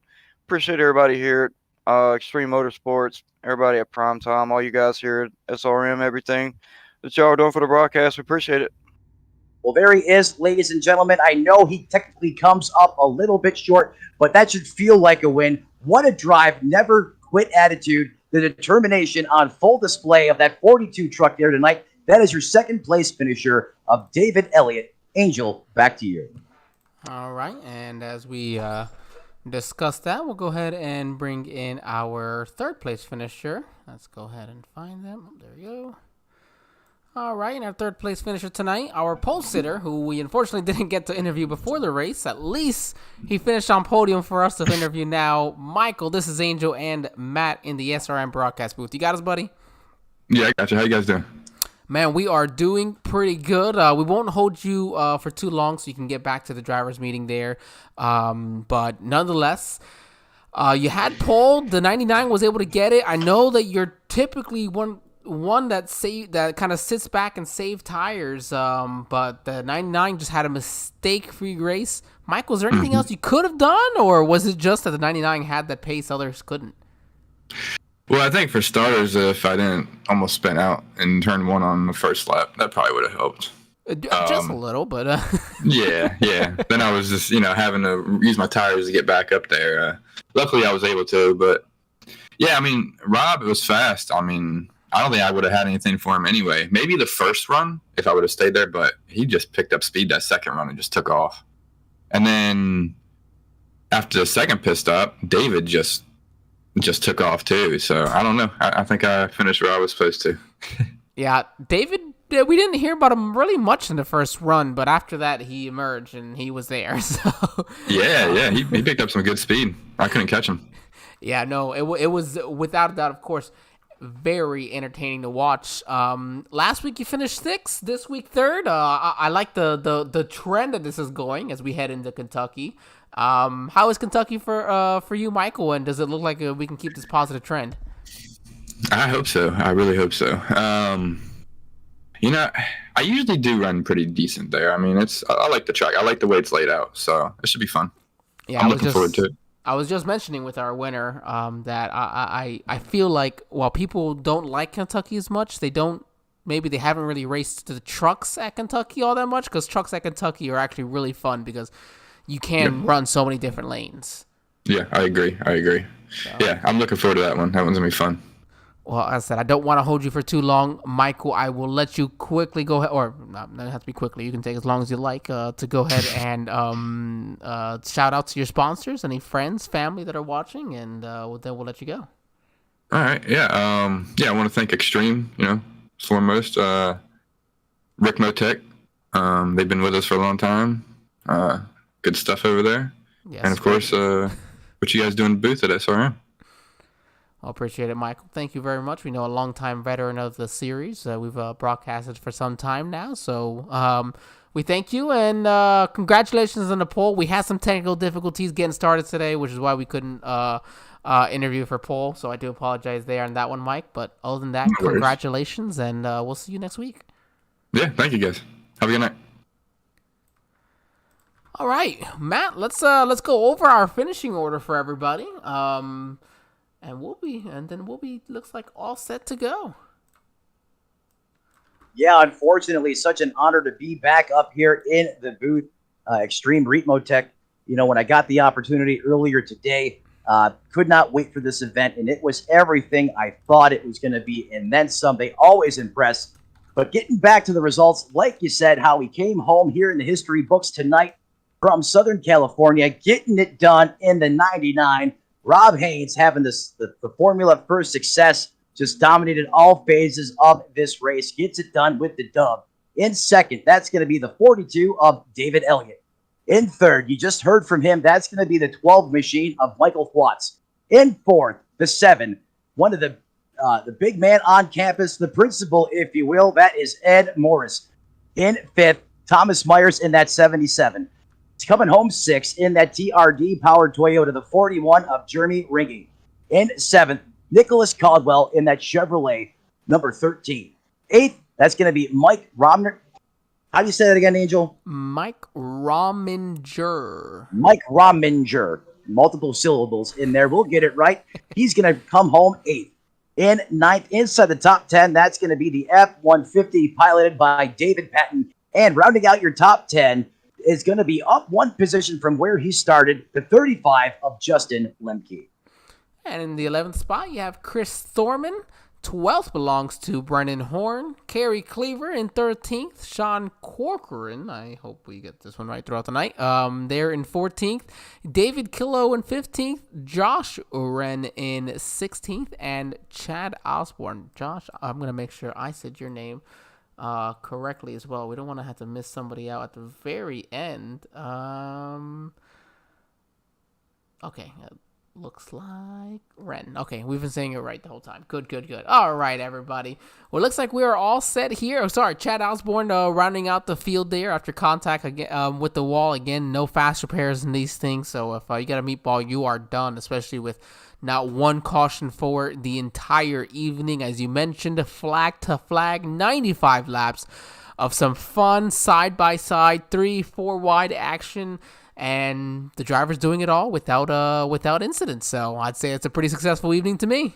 appreciate everybody here at Extreme Motorsports, everybody at Prime Time, all you guys here at SRM, everything that y'all are doing for the broadcast. We appreciate it. Well, there he is, ladies and gentlemen. I know he technically comes up a little bit short, but that should feel like a win. What a drive, never quit attitude, the determination on full display of that 42 truck there tonight. That is your second place finisher of David Elliott. Angel, back to you. All right, and as we discuss that, we'll go ahead and bring in our third place finisher. Let's go ahead and find them. There we go. All right, and our third place finisher tonight, our pole sitter, who we unfortunately didn't get to interview before the race. At least he finished on podium for us to interview now. Michael, this is Angel and Matt in the SRM broadcast booth. You got us, buddy? Yeah, I got you. How you guys doing? Man, we are doing pretty good. We won't hold you for too long so you can get back to the driver's meeting there. But nonetheless, you had pole. The 99 was able to get it. I know that you're typically one that kind of sits back and save tires. But the 99 just had a mistake-free race. Michael, is there anything else you could have done, or was it just that the 99 had that pace others couldn't? Well, I think for starters, if I didn't almost spin out and turn 1 on the first lap, that probably would have helped. Just a little, but... Yeah. Then I was just, having to use my tires to get back up there. Luckily, I was able to, but... Yeah, Rob was fast. I don't think I would have had anything for him anyway. Maybe the first run, if I would have stayed there, but he just picked up speed that second run and just took off. And then after the second pit stop, David just took off too. So I don't know. I think I finished where I was supposed to. Yeah, David, we didn't hear about him really much in the first run, but after that he emerged and he was there. So Yeah, he picked up some good speed. I couldn't catch him. Yeah, no, it was without a doubt, of course, very entertaining to watch. Last week you finished 6th, this week 3rd. I like the trend that this is going as we head into Kentucky. How is Kentucky for you, Michael? And does it look like we can keep this positive trend? I hope so. I really hope so. I usually do run pretty decent there. I like the track. I like the way it's laid out. So it should be fun. Yeah, I'm looking forward to it. I was just mentioning with our winner that I feel like while people don't like Kentucky as much, maybe they haven't really raced the trucks at Kentucky all that much, because trucks at Kentucky are actually really fun because you can run so many different lanes. Yeah, I agree. So. Yeah, I'm looking forward to that one. That one's going to be fun. Well, as I said, I don't want to hold you for too long. Michael, I will let you quickly go ahead, or not, it doesn't have to be quickly. You can take as long as you like to go ahead and shout out to your sponsors, any friends, family that are watching, and then we'll let you go. All right. Yeah. I want to thank Extreme, foremost. Ricmotech. They've been with us for a long time. Good stuff over there. Yes, and, of course, what you guys do in the booth at SRM. I appreciate it, Michael. Thank you very much. We know a longtime veteran of the series. We've broadcasted for some time now, so we thank you, and congratulations on the poll. We had some technical difficulties getting started today, which is why we couldn't interview for poll, so I do apologize there on that one, Mike. But other than that, congratulations, and we'll see you next week. Yeah, thank you, guys. Have a good night. All right, Matt, let's go over our finishing order for everybody. And we'll be looks like all set to go. Yeah, unfortunately, such an honor to be back up here in the booth. Extreme Ricmotech. When I got the opportunity earlier today, could not wait for this event, and it was everything I thought it was going to be, and then some. They always impress. But getting back to the results, like you said, how we came home here in the history books tonight from Southern California, getting it done in the 99. Rob Haynes having the formula for success, just dominated all phases of this race, gets it done with the dub. In second, that's going to be the 42 of David Elliott. In third, you just heard from him, that's going to be the 12 machine of Michael Watts. In fourth, the 7, one of the big man on campus, the principal, if you will, that is Ed Morris. In fifth, Thomas Myers in that 77. Coming home 6th in that TRD-powered Toyota, the 41 of Jeremy Ringing. In 7th, Nicholas Caldwell in that Chevrolet, number 13. 8th, that's going to be Mike Romner. How do you say that again, Angel? Mike Rominger. Mike Rominger. Multiple syllables in there. We'll get it right. He's going to come home 8th. In 9th, inside the top 10, that's going to be the F-150 piloted by David Patton. And rounding out your top 10, is going to be up one position from where he started, the 35 of Justin Lemke. And in the 11th spot, you have Chris Thorman. 12th belongs to Brennan Horn. Kerry Cleaver in 13th. Sean Corcoran, I hope we get this one right throughout the night. They're in 14th. David Killow in 15th. Josh Uren in 16th. And Chad Osborne. Josh, I'm going to make sure I said your name correctly as well. We don't want to have to miss somebody out at the very end. Okay, looks like Ren. Okay, we've been saying it right the whole time. Good. All right, everybody. Well, it looks like we are all set here. Oh, sorry, Chad Osborne rounding out the field there after contact again with the wall. Again, no fast repairs in these things. So if you got a meatball, you are done, especially with not one caution for the entire evening. As you mentioned, flag to flag, 95 laps of some fun side-by-side, 3-4 wide action, and the driver's doing it all without incident. So I'd say it's a pretty successful evening to me.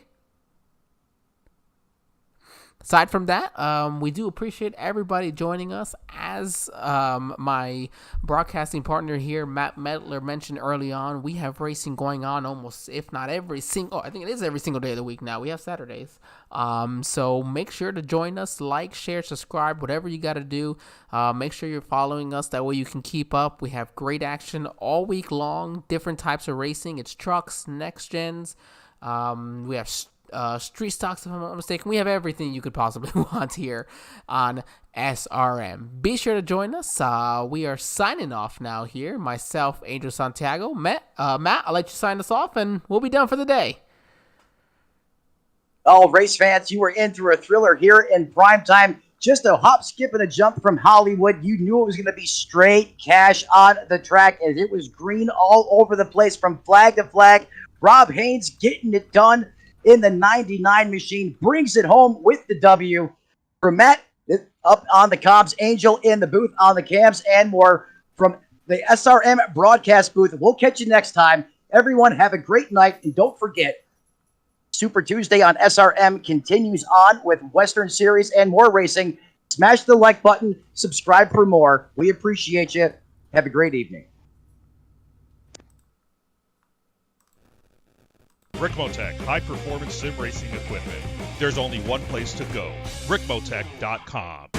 Aside from that, we do appreciate everybody joining us. As my broadcasting partner here, Matt Medler, mentioned early on, we have racing going on almost, if not every single, I think it is every single day of the week now. We have Saturdays. So make sure to join us, like, share, subscribe, whatever you got to do. Make sure you're following us. That way you can keep up. We have great action all week long, different types of racing. It's trucks, next gens. We have street stocks, if I'm not mistaken. We have everything you could possibly want here on SRM. Be sure to join us. We are signing off now here. Myself, Angel Santiago. Matt, I'll let you sign us off, and we'll be done for the day. Oh, race fans, you were in through a thriller here in prime time. Just a hop, skip, and a jump from Hollywood. You knew it was going to be straight cash on the track, and it was green all over the place from flag to flag. Rob Haynes getting it done in the 99 machine, brings it home with the W. For Matt, up on the comms, Angel in the booth on the cams, and more from the SRM broadcast booth. We'll catch you next time. Everyone have a great night, and don't forget, Super Tuesday on SRM continues on with Western Series and more racing. Smash the like button, subscribe for more. We appreciate you. Have a great evening. Ricmotech, high-performance sim racing equipment. There's only one place to go, ricmotech.com.